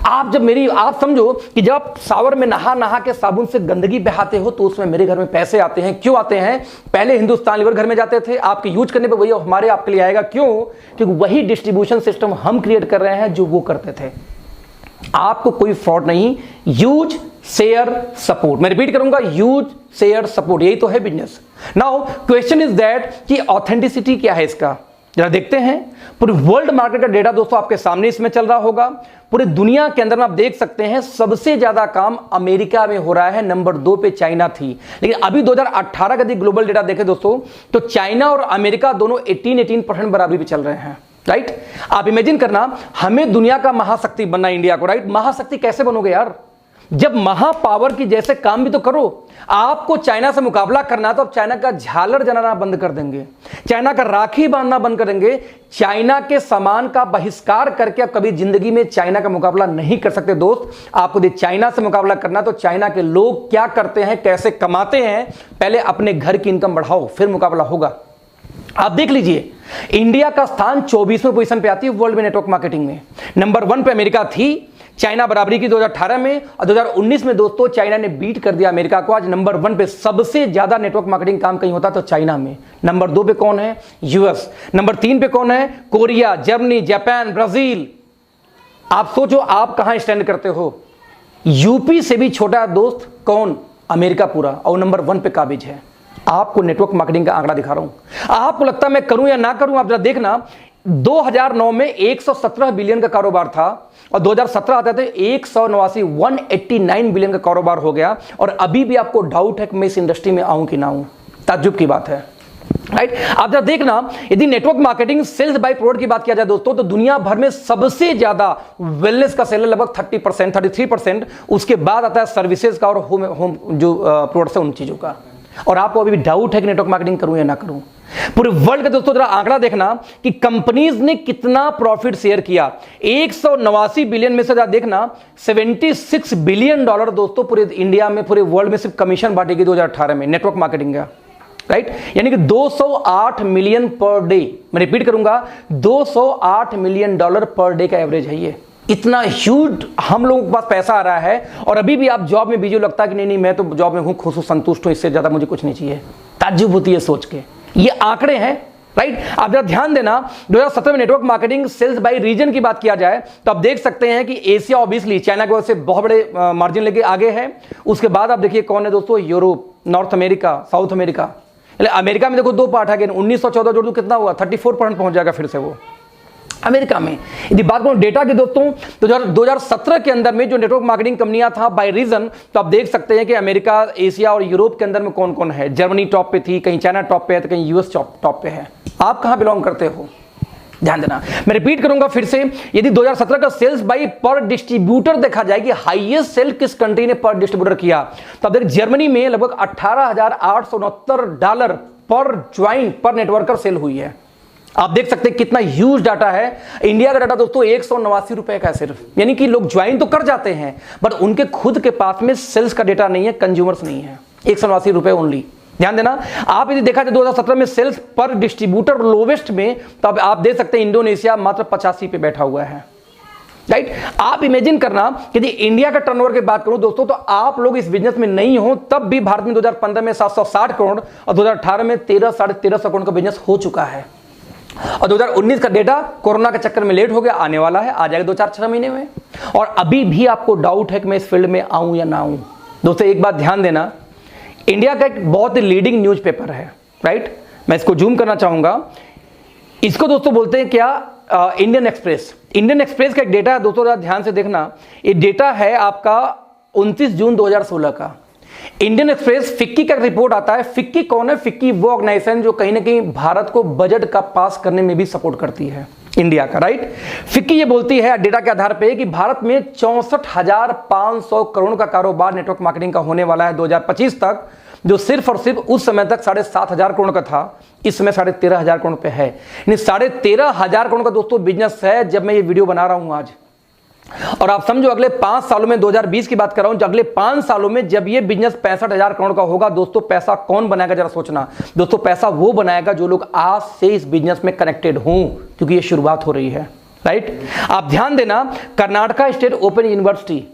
आप समझो कि जब आप शावर में नहा के साबुन से गंदगी बहाते हो तो उसमें मेरे घर में पैसे आते हैं। क्यों आते हैं? पहले हिंदुस्तान लीवर घर में जाते थे, आपके यूज करने पे वही हमारे आपके लिए आएगा। क्यों? क्योंकि वही डिस्ट्रीब्यूशन सिस्टम हम क्रिएट कर रहे हैं जो वो करते थे। आपको कोई फ्रॉड नहीं। यूज शेयर सपोर्ट, मैं रिपीट करूंगा, यूज शेयर सपोर्ट, यही तो है business. Now question is that कि ऑथेंटिसिटी क्या है इसका, जरा देखते हैं। पूरे वर्ल्ड मार्केट का डेटा दोस्तों आपके सामने इसमें चल रहा होगा। पूरी दुनिया के अंदर में आप देख सकते हैं सबसे ज्यादा काम अमेरिका में हो रहा है, नंबर 2 पे चाइना थी। लेकिन अभी 2018 का यदि ग्लोबल डेटा देखें दोस्तों तो चाइना और अमेरिका दोनों 18% बराबरी पे चल रहे हैं। राइट? आप इमेजिन करना, हमें दुनिया का महाशक्ति बनना, इंडिया को। राइट? महाशक्ति कैसे बनोगे यार? जब महापावर की जैसे काम भी तो करो। आपको चाइना से मुकाबला करना तो आप चाइना का झालर जलाना बंद कर देंगे, चाइना का राखी बांधना बंद कर देंगे, चाइना के सामान का बहिष्कार करके आप कभी जिंदगी में चाइना का मुकाबला नहीं कर सकते दोस्त। आपको यदि चाइना से मुकाबला करना तो चाइना के लोग क्या करते हैं, कैसे कमाते हैं, पहले अपने घर की इनकम बढ़ाओ, फिर मुकाबला होगा। आप देख लीजिए, इंडिया का स्थान 24वें पोजीशन पे आती है वर्ल्ड में नेटवर्क मार्केटिंग में। नंबर 1 पे अमेरिका थी, चाइना बराबरी की 2018 में, और 2019 में दोस्तों चाइना ने बीट कर दिया अमेरिका को। आज नंबर 1 पे सबसे ज्यादा नेटवर्क मार्केटिंग काम कहीं होता तो चाइना में। नंबर 2 पे कौन है? यूएस। नंबर 3 पे कौन है? Korea, Germany, Japan, Brazil. आप सोचो आप कहां स्टैंड करते हो। यूपी से भी छोटा दोस्त कौन? अमेरिका पूरा, और नंबर 1 पे काबिज है। आपको नेटवर्क मार्केटिंग का आंकड़ा दिखा रहा हूं। आपको लगता है मैं करूं या ना करूं? आप जरा देखना, 2009 में 117 बिलियन का कारोबार था, और 2017 आते थे 189 बिलियन का कारोबार हो गया। और अभी भी आपको डाउट है कि मैं इस इंडस्ट्री में आऊं कि ना आऊं। ताज्जुब की बात है, राइट। आप जरा देखना, यदि network marketing sales by product की बात किया जाए दोस्तों, तो दुनिया भर में सबसे ज्यादा वेलनेस का सेल है, लगभग 30%, 33%। उसके बाद आता है सर्विसेज का और होम जो प्रोडक्ट्स है उन चीजों का। और आपको अभी भी डाउट है कि नेटवर्क मार्केटिंग करूं या ना करूं। पूरे वर्ल्ड का दोस्तों जरा आंकड़ा देखना कि कंपनीज ने कितना प्रॉफिट शेयर किया। 189 बिलियन में से जरा देखना, $76 बिलियन दोस्तों पूरे इंडिया में, पूरे वर्ल्ड में सिर्फ कमीशन बांटेगी 2018 में नेटवर्क मार्केटिंग का, राइट। यानी कि 208 मिलियन पर डे। मैं रिपीट करूंगा, $208 मिलियन पर डे का एवरेज है ये। इतना ह्यूज हम लोगों के पास पैसा आ रहा है, और अभी भी आप जॉब में बिजी, लगता है कि नहीं मैं तो जॉब में हूं, खुश हूं, संतुष्ट हूं, इससे ज्यादा मुझे कुछ नहीं चाहिए। ताज्जुब होती है सोच के। ये आंकड़े हैं, राइट। आप जरा ध्यान देना, 2017 में network marketing sales by reason की बात किया जाए तो आप देख सकते हैं कि एशिया ऑब्वियसली चाइना की वजह से बहुत बड़े मार्जिन लेके आगे है। उसके बाद आप देखिए कौन है दोस्तों? Europe, north America, south America. America में देखो 2 पार्ट है, 1914 जोड़ दो कितना हुआ? 34% पहुंच जाएगा फिर से वो अमेरिका में। यदि बात करूं डेटा की दोस्तों, तो 2017 के अंदर में जो नेटवर्क मार्केटिंग कंपनियां था बाय रीजन, तो आप देख सकते हैं कि अमेरिका, एशिया और यूरोप के अंदर में कौन कौन है। जर्मनी टॉप पे थी, कहीं चाइना टॉप पे है, तो कहीं यूएस टॉप पे है। आप कहां बिलोंग करते हो? ध्यान देना। मैं रिपीट करूंगा फिर से, यदि 2017 का सेल्स बाय पर डिस्ट्रीब्यूटर देखा जाए कि हाईएस्ट सेल किस कंट्री ने पर डिस्ट्रीब्यूटर किया, तो आप देखिए जर्मनी में लगभग $18,869 पर ज्वाइन पर नेटवर्कर सेल हुई है। आप देख सकते हैं कितना ह्यूज डाटा है। इंडिया का डाटा दोस्तों 189 रुपए का है सिर्फ, यानी कि लोग ज्वाइन तो कर जाते हैं बट उनके खुद के पास में सेल्स का डेटा नहीं है, कंज्यूमर्स नहीं है। 189 रुपए ओनली। ध्यान देना, आप यदि देखा जाए 2017 में सेल्स पर डिस्ट्रीब्यूटर लोवेस्ट में, तो आप देख सकते हैं इंडोनेशिया मात्र 85 पे बैठा हुआ है, राइट। आप इमेजिन करना कि यदि इंडिया का टर्नओवर की बात करूं दोस्तों, तो आप लोग इस बिजनेस में नहीं हो तब भी भारत में 2015 में 760 करोड़ और 2018 में 13-13.5 करोड़ का बिजनेस हो चुका है। और 2019 का डेटा कोरोना के चक्कर में लेट हो गया, आने वाला है, आ जाएगा 2-4-6 महीने में। और अभी भी आपको डाउट है कि मैं इस फील्ड में आऊं या ना आऊं। दोस्तों एक बात ध्यान देना, इंडिया का एक बहुत ही लीडिंग न्यूज़पेपर है, राइट। मैं इसको जूम करना चाहूंगा। इसको दोस्तों बोलते हैं क्या? Indian express. इंडियन एक्सप्रेस का एक डेटा है दोस्तों, ध्यान से देखना। ये डेटा है आपका 29 जून 2016 का। इंडियन एक्सप्रेस फिक्की का रिपोर्ट आता है। फिक्की कौन है? फिक्की वो ऑर्गेनाइजेशन जो कहीं ना कहीं भारत को बजट का पास करने में भी सपोर्ट करती है, इंडिया का, राइट। फिक्की ये बोलती है डेटा के आधार पे कि भारत में 64,500 करोड़ का कारोबार नेटवर्क मार्केटिंग का होने वाला है 2025 तक, जो सिर्फ और सिर्फ उस समय तक 7,500 करोड़ का था, इस समय 13,500 करोड़ पे है। यानी 13,500 करोड़ का दोस्तों बिजनेस है जब मैं ये वीडियो बना रहा हूं आज। और आप समझो अगले 5 सालों में, 2020 की बात कर रहा हूं, अगले 5 सालों में जब ये बिजनेस 65,000 करोड़ का होगा दोस्तों, पैसा कौन बनाएगा जरा सोचना दोस्तों। पैसा वो बनाएगा जो लोग आज से इस बिजनेस में कनेक्टेड हों, क्योंकि ये शुरुआत हो रही है, राइट। आप ध्यान देना, कर्नाटका स्टेट ओपन यूनिवर्सिटी।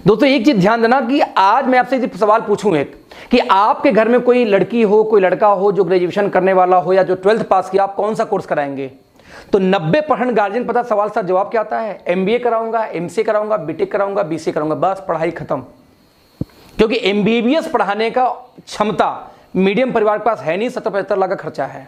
दोस्तों एक चीज ध्यान देना कि आज मैं आपसे सवाल पूछूं एक, कि आपके घर में कोई लड़की हो, कोई लड़का हो जो ग्रेजुएशन करने वाला हो या जो 12th पास किया, आप कौन सा कोर्स कराएंगे? तो 90% गार्जियन पता सवाल सा जवाब क्या आता है? MBA कराऊंगा, MCA कराऊंगा, BTech कराऊंगा, BCA कराऊंगा, बस पढ़ाई खत्म। क्योंकि MBBS पढ़ाने का क्षमता मीडियम परिवार के पास है नहीं, 70-75 लाख का खर्चा है,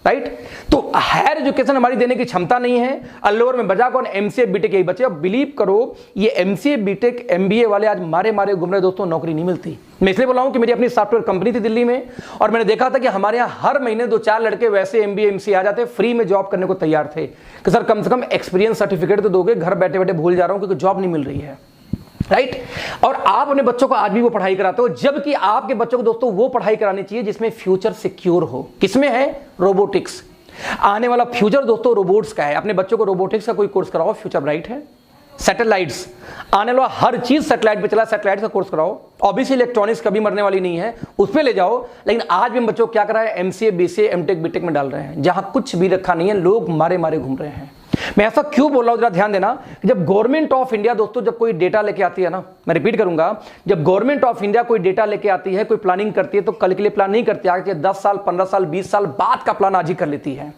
राइट। तो हायर एजुकेशन हमारी देने की क्षमता नहीं है। अल्लोवर में बजा कौन? MCA BTech यही बचे। अब बिलीव करो, ये MCA BTech MBA वाले आज मारे घूम रहे दोस्तों, नौकरी नहीं मिलती। मैं इसलिए बोला हूं कि मेरी अपनी सॉफ्टवेयर कंपनी थी दिल्ली में, और मैंने देखा था कि हमारे यहाँ हर महीने 2-4 लड़के वैसे MBA MCA आ जाते, फ्री में जॉब करने को तैयार थे कि सर कम से कम एक्सपीरियंस सर्टिफिकेट तो दोगे, घर बैठे बैठे भूल जा रहा हूं क्योंकि जॉब नहीं मिल रही है, राइट। और आप अपने बच्चों को आज भी वो पढ़ाई कराते हो, जबकि आपके बच्चों को दोस्तों वो पढ़ाई करानी चाहिए जिसमें फ्यूचर सिक्योर हो। किसमें है? रोबोटिक्स। आने वाला फ्यूचर दोस्तों रोबोट्स का है। अपने बच्चों को रोबोटिक्स का कोई कोर्स कराओ, फ्यूचर ब्राइट है। सैटेलाइट्स, आने वाला हर चीज सैटेलाइट पे चला, सैटेलाइट का कोर्स कराओ। ऑब्वियसली इलेक्ट्रॉनिक्स कभी मरने वाली नहीं है, उस पे ले जाओ। लेकिन आज भी बच्चों को क्या करा है? MCA BCA MTech BTech में डाल रहे हैं, जहां कुछ भी रखा नहीं है, लोग मारे घूम रहे हैं। मैं ऐसा क्यों बोल रहा हूं, जरा ध्यान देना कि जब गवर्नमेंट ऑफ इंडिया दोस्तों जब कोई डेटा लेके आती है ना, मैं रिपीट करूंगा, जब गवर्नमेंट ऑफ इंडिया कोई डेटा लेके आती है, कोई प्लानिंग करती है, तो कल के लिए प्लान नहीं करती, आगे 10 साल 15 साल 20 साल बाद का प्लान आज ही कर लेती है।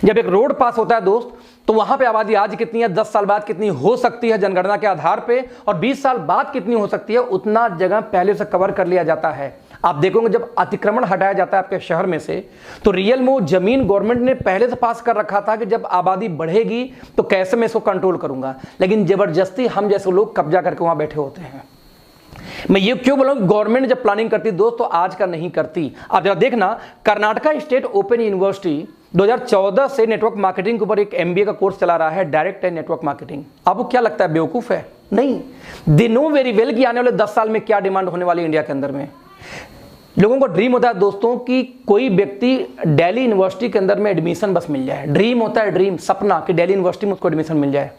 जब एक रोड पास होता है दोस्त, तो वहां पे आबादी आज कितनी है, 10 साल बाद कितनी हो सकती है जनगणना के आधार पे, और 20 साल बाद कितनी हो सकती है, उतना जगह पहले से कवर कर लिया जाता है। आप देखोगे जब अतिक्रमण हटाया जाता है आपके शहर में से, तो रियल में जमीन गवर्नमेंट ने पहले से पास कर रखा था कि जब आबादी बढ़ेगी तो कैसे मैं इसको कंट्रोल करूंगा, लेकिन जबरदस्ती हम जैसे लोग कब्जा करके वहां बैठे होते हैं। मैं ये क्यों बोला, गवर्नमेंट जब प्लानिंग करती दोस्त तो आज का नहीं करती। आप जरा देखना, कर्नाटका स्टेट ओपन यूनिवर्सिटी 2014 से नेटवर्क मार्केटिंग के ऊपर एक MBA का कोर्स चला रहा है, डायरेक्ट एंड नेटवर्क मार्केटिंग। आपको क्या लगता है बेवकूफ है? नहीं, दे नो वेरी वेल कि आने वाले 10 साल में क्या डिमांड होने वाली है इंडिया के अंदर में। लोगों को ड्रीम होता है दोस्तों कि कोई व्यक्ति दिल्ली यूनिवर्सिटी के अंदर में एडमिशन बस मिल जाए। ड्रीम होता है, ड्रीम, सपना कि दिल्ली यूनिवर्सिटी में उसको एडमिशन मिल जाए।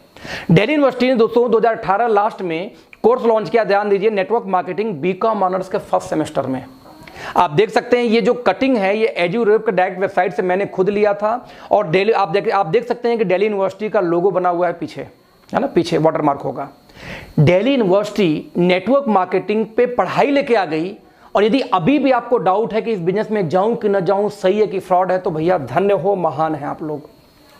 दिल्ली यूनिवर्सिटी ने दोस्तों 2018 लास्ट में कोर्स लॉन्च किया, ध्यान दीजिए, नेटवर्क मार्केटिंग बीकॉम ऑनर्स के फर्स्ट सेमेस्टर में। आप देख सकते हैं ये जो कटिंग है ये एजुरेप के डायरेक्ट वेबसाइट से मैंने खुद लिया था, और दिल्ली आप देख सकते हैं कि दिल्ली यूनिवर्सिटी का लोगो बना हुआ है पीछे, है ना, पीछे वाटरमार्क होगा। दिल्ली यूनिवर्सिटी नेटवर्क मार्केटिंग पे पढ़ाई लेके आ गई, और यदि अभी भी आपको डाउट है कि इस बिजनेस में जाऊं कि न जाऊं, सही है कि फ्रॉड है, तो भैया धन्य हो, महान है आप लोग।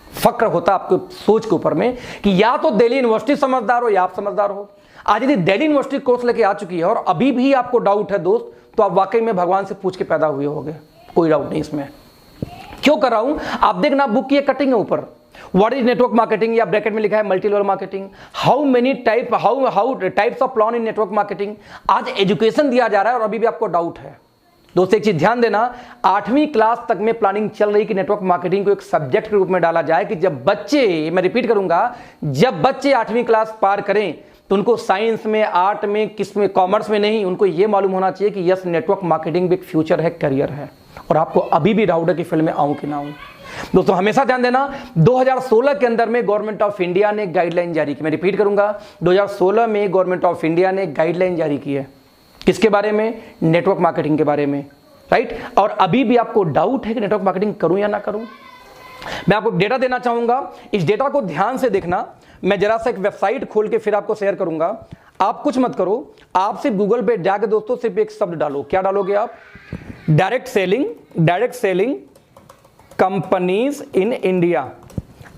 फक्र होता आपको सोच के ऊपर में कि या तो दिल्ली यूनिवर्सिटी समझदार हो या आप समझदार हो। आज यदि दिल्ली यूनिवर्सिटी कोर्स लेके आ चुकी है और अभी भी आपको डाउट है दोस्त, तो आप वाकई में भगवान से पूछ के पैदा हुए होंगे, कोई डाउट नहीं इसमें। क्यों कर रहा हूं, आप देखना बुक की कटिंग है ऊपर, व्हाट इज नेटवर्क मार्केटिंग, या ब्रैकेट में लिखा है multi level marketing, how many type how types of plan in network marketing. आज एजुकेशन दिया जा रहा है और अभी भी आपको डाउट है। दोस्तों एक चीज ध्यान देना, 8वीं क्लास तक में प्लानिंग चल रही कि नेटवर्क मार्केटिंग को एक सब्जेक्ट के रूप में डाला जाए, कि जब बच्चे, मैं रिपीट करूंगा, जब बच्चे 8वीं क्लास पार करें तो उनको साइंस में, आर्ट में, किस में, कॉमर्स में नहीं, उनको यह मालूम होना चाहिए कि यस नेटवर्क मार्केटिंग भी एक फ्यूचर है, करियर है। और आपको अभी भी डाउट है कि फील्ड में आऊं कि ना आऊं। दोस्तों हमेशा ध्यान देना, 2016 के अंदर में गवर्नमेंट ऑफ इंडिया ने गाइडलाइन जारी की, मैं रिपीट करूंगा, 2016 में गवर्नमेंट ऑफ इंडिया ने गाइडलाइन जारी की है, किसके बारे में, नेटवर्क मार्केटिंग के बारे में, राइट। और अभी भी आपको डाउट है कि नेटवर्क मार्केटिंग करूं या ना करूं। मैं आपको डेटा देना चाहूंगा, इस डेटा को ध्यान से देखना। मैं जरा सा एक वेबसाइट खोल के फिर आपको शेयर करूंगा। आप कुछ मत करो, आप सिर्फ गूगल पे जाके दोस्तों सिर्फ एक शब्द डालो। क्या डालोगे आप? Direct selling companies in India.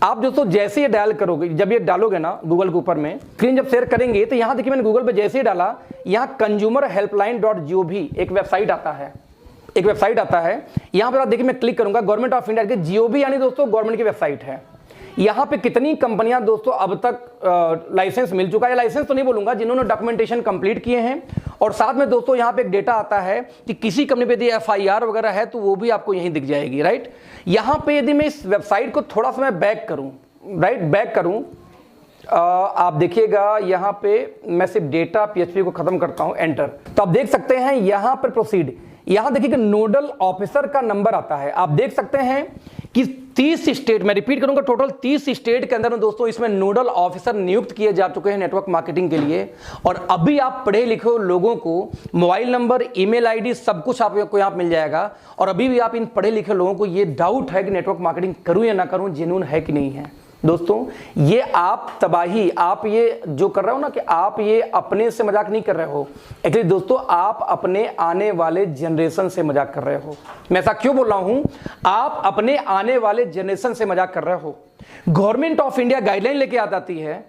आप दोस्तों जैसे ये डायल करोगे, जब ये डालोगे ना गूगल के ऊपर में, स्क्रीन जब शेयर करेंगे तो यहां देखिए मैंने गूगल पे जैसे ही डाला, यहां consumerhelpline.gov एक वेबसाइट आता है, यहां पर आप देखिए मैं क्लिक करूंगा, गवर्नमेंट ऑफ इंडिया के GOV यानी दोस्तों गवर्नमेंट की वेबसाइट है। यहां पे कितनी कंपनियां दोस्तों अब तक लाइसेंस मिल चुका है, लाइसेंस तो नहीं बोलूंगा, जिन्होंने डॉक्यूमेंटेशन कंप्लीट किए हैं। और साथ में दोस्तों यहां पे एक डेटा आता है कि किसी कंपनी पे यदि FIR वगैरह है तो वो भी आपको यहीं दिख जाएगी, राइट। यहां पे यदि मैं इस वेबसाइट को थोड़ा सा मैं बैक करूं, आप देखिएगा यहां पे मैं सिर्फ डेटा PHP को खत्म करता हूं, एंटर। तो आप देख सकते हैं यहां पर प्रोसीड, यहां देखिए कि नोडल ऑफिसर का नंबर आता है। आप देख सकते हैं कि 30 स्टेट, मैं रिपीट करूंगा, टोटल 30 स्टेट के अंदर में दोस्तों इसमें नोडल ऑफिसर नियुक्त किए जा चुके हैं नेटवर्क मार्केटिंग के लिए। और अभी आप पढ़े लिखे लोगों को मोबाइल नंबर, ईमेल आईडी सब कुछ आपको यहाँ मिल जाएगा। और अभी भी आप इन पढ़े लिखे लोगों को ये डाउट है कि नेटवर्क मार्केटिंग करूं या ना करूं, जेन्युइन है कि नहीं है। दोस्तों ये आप तबाही, आप ये जो कर रहे हो ना, कि आप ये अपने से मजाक नहीं कर रहे हो, एक्चुअली दोस्तों आप अपने आने वाले जनरेशन से मजाक कर रहे हो। मैं ऐसा क्यों बोल रहा हूं, आप अपने आने वाले जनरेशन से मजाक कर रहे हो। गवर्नमेंट ऑफ इंडिया गाइडलाइन लेके आ जाती है,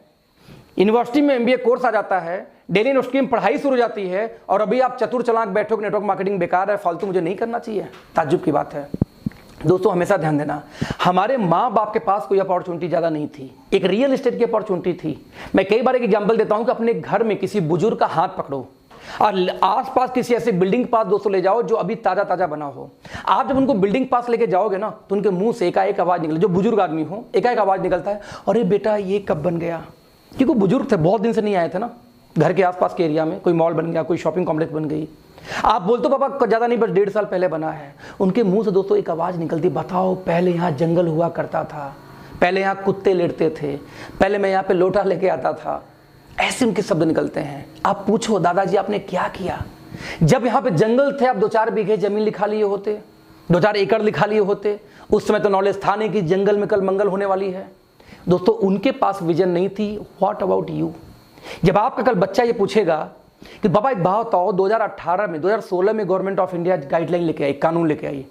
यूनिवर्सिटी में MBA कोर्स आ जाता है, दिल्ली यूनिवर्सिटी में पढ़ाई शुरू हो जाती है, और अभी आप चतुर चालाक बैठो कि नेटवर्क मार्केटिंग बेकार है, फालतू, मुझे नहीं करना चाहिए। ताज्जुब की बात है। दोस्तों हमेशा ध्यान देना, हमारे माँ बाप के पास कोई अपॉर्चुनिटी ज़्यादा नहीं थी, एक रियल एस्टेट की अपॉर्चुनिटी थी। मैं कई बार एक एग्जांपल देता हूं कि अपने घर में किसी बुजुर्ग का हाथ पकड़ो और आसपास किसी ऐसे बिल्डिंग पास दोस्तों ले जाओ जो अभी ताज़ा ताज़ा बना हो। आप जब उनको बिल्डिंग पास लेके जाओगे ना, तो उनके मुंह से एकाएक आवाज़ निकले, जो बुजुर्ग आदमी हो एकाएक आवाज़ निकलता है, अरे बेटा ये कब बन गया, क्योंकि बुजुर्ग थे, बहुत दिन से नहीं आए थे ना घर के आसपास के एरिया में, कोई मॉल बन गया, कोई शॉपिंग कॉम्प्लेक्स बन गई। आप बोलते हो पापा ज़्यादा नहीं, बस 1.5 साल पहले बना है। उनके मुंह से दोस्तों एक आवाज़ निकलती, बताओ पहले यहाँ जंगल हुआ करता था, पहले यहाँ कुत्ते लेटते थे, पहले मैं यहाँ पे लोटा लेके आता था, ऐसे उनके शब्द निकलते हैं। आप पूछो दादाजी आपने क्या किया, जब यहाँ पे जंगल थे आप 2-4 बीघे जमीन लिखा लिए होते, 2-4 एकड़ लिखा लिए होते। उस समय तो नॉलेज था नहीं कि जंगल में कल मंगल होने वाली है। दोस्तों उनके पास विजन नहीं थी। What about you? जब आपका कल बच्चा ये पूछेगा कि बाबा एक बात बताओ, 2018 में 2016 में गवर्नमेंट ऑफ इंडिया गाइडलाइन लेके आई, कानून लेके आई,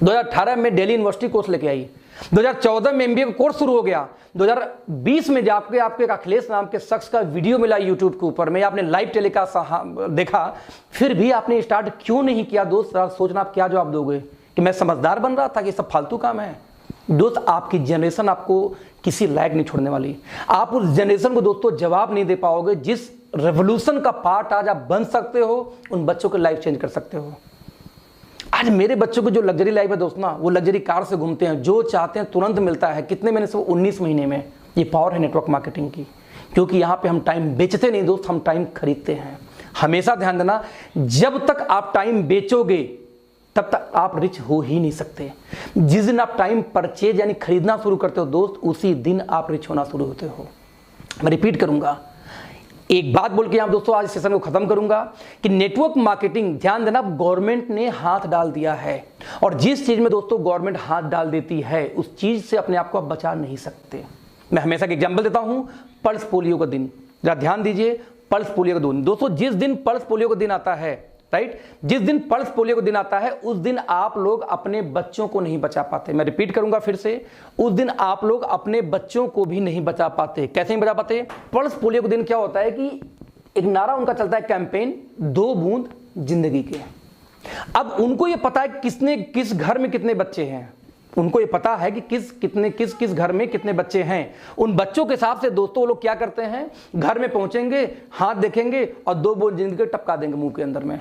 2018 में दिल्ली यूनिवर्सिटी कोर्स लेके आई, 2014 में एमबीए का कोर्स शुरू हो गया, 2020 में जाके आपको एक अखिलेश नाम के शख्स का वीडियो मिला यूट्यूब के ऊपर में, आपने लाइव टेलीकास्ट देखा, फिर भी आपने स्टार्ट क्यों नहीं किया? दोस्त सोचना आप क्या जवाब दोगे कि मैं समझदार बन रहा था कि सब फालतू काम है? दोस्त आपकी जनरेशन आपको किसी लायक नहीं छोड़ने वाली। आप उस जनरेशन को दोस्तों जवाब नहीं दे पाओगे जिस रेवोल्यूशन का पार्ट आज आप बन सकते हो, उन बच्चों की लाइफ चेंज कर सकते हो। आज मेरे बच्चों को जो लग्जरी लाइफ है दोस्त ना, वो लग्जरी कार से घूमते हैं, जो चाहते हैं तुरंत मिलता है। कितने महीने से? 19 महीने में। ये पावर है नेटवर्क मार्केटिंग की, क्योंकि यहाँ पे हम टाइम बेचते नहीं दोस्त, हम टाइम खरीदते हैं। हमेशा ध्यान देना, जब तक आप टाइम बेचोगे तब तक आप रिच हो ही नहीं सकते। जिस दिन आप टाइम परचेज यानी खरीदना शुरू करते हो दोस्त, उसी दिन आप रिच होना शुरू होते हो। मैं रिपीट करूंगा, एक बात बोल के आप दोस्तों आज सेशन को खत्म करूंगा कि नेटवर्क मार्केटिंग, ध्यान देना, गवर्नमेंट ने हाथ डाल दिया है, और जिस चीज में दोस्तों गवर्नमेंट हाथ डाल देती है उस चीज से अपने आप को आप बचा नहीं सकते। मैं हमेशा एक एग्जांपल देता हूं, पल्स पोलियो का दिन, जरा ध्यान दीजिए, पल्स पोलियो का दिन दोस्तों, जिस दिन पल्स पोलियो का दिन आता है, राइट, जिस दिन पल्स पोलियो का दिन आता है उस दिन आप लोग अपने बच्चों को नहीं बचा पाते। मैं रिपीट करूंगा फिर से, उस दिन आप लोग अपने बच्चों को भी नहीं बचा पाते। कैसे नहीं बचा पाते? पल्स पोलियो के दिन क्या होता है कि एक नारा उनका चलता है, कैंपेन 2 बूंद जिंदगी के। अब उनको ये पता है किस घर में कितने बच्चे हैं, उनको ये पता है कि किस घर में कितने बच्चे हैं। उन बच्चों के हिसाब से दोस्तों वो लोग क्या करते हैं, घर में पहुंचेंगे, हाथ देखेंगे और 2 बूंद जिंदगी के टपका देंगे मुंह के अंदर में,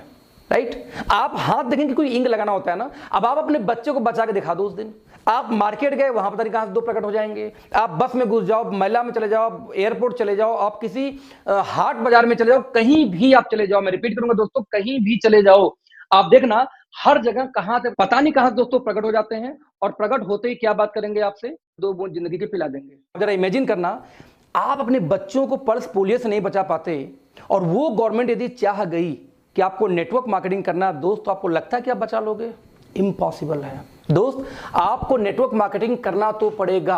राइट। आप हाथ देखेंगे, कोई इंक लगाना होता है ना। अब आप अपने बच्चे को बचा के दिखा दो उस दिन। आप मार्केट गए, वहां पता नहीं कहां से 2 प्रकट हो जाएंगे। आप बस में घुस जाओ, मेला में चले जाओ, एयरपोर्ट चले जाओ, आप किसी हाट बाजार में चले जाओ, कहीं भी आप चले जाओ, मैं रिपीट करूंगा दोस्तों, कहीं भी चले जाओ, आप देखना हर जगह कहां से पता नहीं कहां दोस्तों प्रकट हो जाते हैं, और प्रकट होते ही क्या बात करेंगे आपसे, 2 बूंद जिंदगी के पिला देंगे। जरा इमेजिन करना, आप अपने बच्चों को पल्स पोलियो से नहीं बचा पाते, और वो गवर्नमेंट यदि चाह गई कि आपको नेटवर्क मार्केटिंग करना दोस्त, तो आपको लगता है कि आप बचा लोगे? इम्पॉसिबल है दोस्त। आपको नेटवर्क मार्केटिंग करना तो पड़ेगा,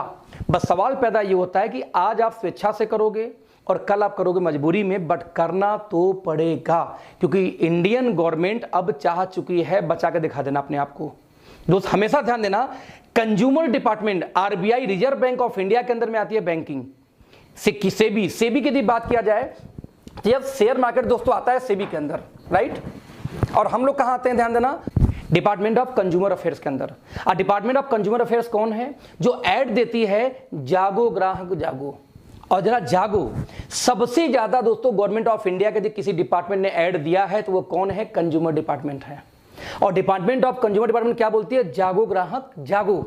बस सवाल पैदा ये होता है कि आज आप स्वेच्छा से करोगे और कल आप करोगे मजबूरी में, बट करना तो पड़ेगा, क्योंकि इंडियन गवर्नमेंट अब चाह चुकी है बचा के दिखा देना अपने आप को। दोस्त हमेशा ध्यान देना, consumer department RBI reserve bank of India के अंदर में आती है बैंकिंग, सेबी की यदि बात किया जाए तो जब शेयर मार्केट दोस्तों आता है सेबी के अंदर, राइट, और हम लोग कहां आते हैं, ध्यान देना, डिपार्टमेंट ऑफ कंज्यूमर अफेयर्स के अंदर। डिपार्टमेंट ऑफ कंज्यूमर अफेयर्स कौन है? जो ऐड देती है, जागो ग्राहक जागो, और जरा जागो। सबसे ज्यादा दोस्तों गवर्नमेंट ऑफ इंडिया के किसी डिपार्टमेंट ने ऐड दिया है तो वो कौन है? कंज्यूमर डिपार्टमेंट है। और डिपार्टमेंट ऑफ कंज्यूमर डिपार्टमेंट क्या बोलती है? जागो ग्राहक जागो।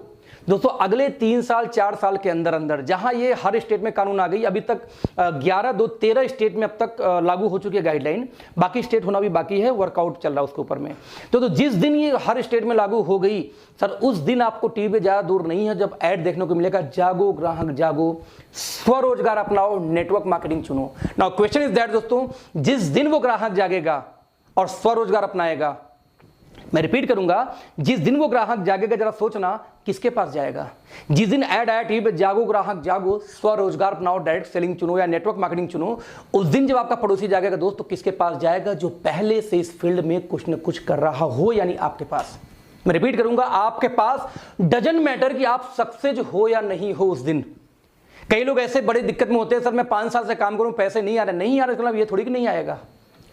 दोस्तों अगले 3 साल 4 साल के अंदर अंदर जहां ये हर स्टेट में कानून आ गई, अभी तक 13 स्टेट में अब तक लागू हो चुकी है गाइडलाइन, बाकी स्टेट होना भी बाकी है, वर्कआउट चल रहा है उसके ऊपर में। तो जिस दिन ये हर स्टेट में लागू हो गई सर, उस दिन आपको टीवी पे ज्यादा दूर नहीं है जब ऐड देखने को मिलेगा, जागो ग्राहक जागो, स्वरोजगार अपनाओ, नेटवर्क मार्केटिंग चुनो। नाउ क्वेश्चन इज दैट दोस्तों, जिस दिन वो ग्राहक जागेगा और स्वरोजगार अपनाएगा, मैं रिपीट करूंगा, जिस दिन वो ग्राहक जागेगा, जरा सोचना किसके पास जाएगा? जिस दिन ऐड आया टीवी पे, जागो ग्राहक जागो, स्वरोजगार अपनाओ, डायरेक्ट सेलिंग चुनो या नेटवर्क मार्केटिंग चुनो, उस दिन जब आपका पड़ोसी जागेगा दोस्त, तो किसके पास जाएगा? जो पहले से इस फील्ड में कुछ न कुछ कर रहा हो, यानी आपके पास। मैं रिपीट करूंगा, आपके पास। डजंट मैटर कि आप सक्सेस हो या नहीं हो उस दिन। कई लोग ऐसे बड़ी दिक्कत में होते हैं, सर मैं 5 साल से काम करूं, पैसे नहीं आ रहे। नहीं आ रहे मतलब ये थोड़ी कि नहीं आएगा।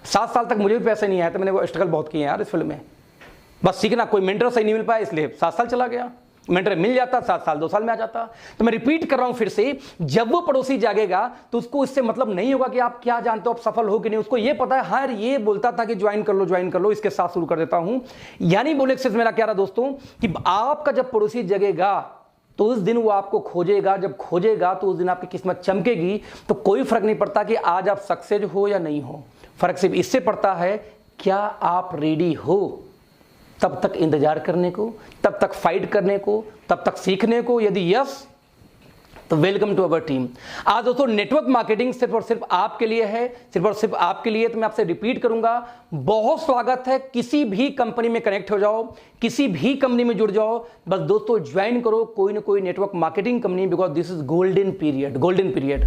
7 साल तक मुझे भी पैसे नहीं आए, तो मैंने वो स्ट्रगल बहुत किए यार इस फील्ड में। बस सीखना, कोई मेंटर सही नहीं मिल पाया इसलिए 7 साल चला गया, मेंटर मिल जाता 7 साल 2 साल में आ जाता। तो मैं रिपीट कर रहा हूं फिर से, जब वो पड़ोसी जागेगा तो उसको इससे मतलब नहीं होगा कि आप क्या जानते हो, आप सफल हो कि नहीं। उसको ये पता है, हाँ ये बोलता था कि ज्वाइन कर लो, इसके साथ शुरू कर देता हूं। यानी बोले से मेरा क्या रहा दोस्तों, कि आपका जब पड़ोसी जगेगा तो उस दिन वो आपको खोजेगा, जब खोजेगा तो उस दिन आपकी किस्मत चमकेगी। तो कोई फर्क नहीं पड़ता कि आज आप सक्सेस हो या नहीं हो, फर्क सिर्फ इससे पड़ता है क्या आप रेडी हो तब तक इंतजार करने को, तब तक फाइट करने को, तब तक सीखने को। यदि यस तो वेलकम टू अवर टीम। आज दोस्तों नेटवर्क मार्केटिंग सिर्फ और सिर्फ आपके लिए है, सिर्फ और सिर्फ आपके लिए। तो मैं आपसे रिपीट करूंगा, बहुत स्वागत है। किसी भी कंपनी में कनेक्ट हो जाओ, किसी भी कंपनी में जुड़ जाओ, बस दोस्तों ज्वाइन करो कोई ना कोई network marketing company, because this is golden period, golden period.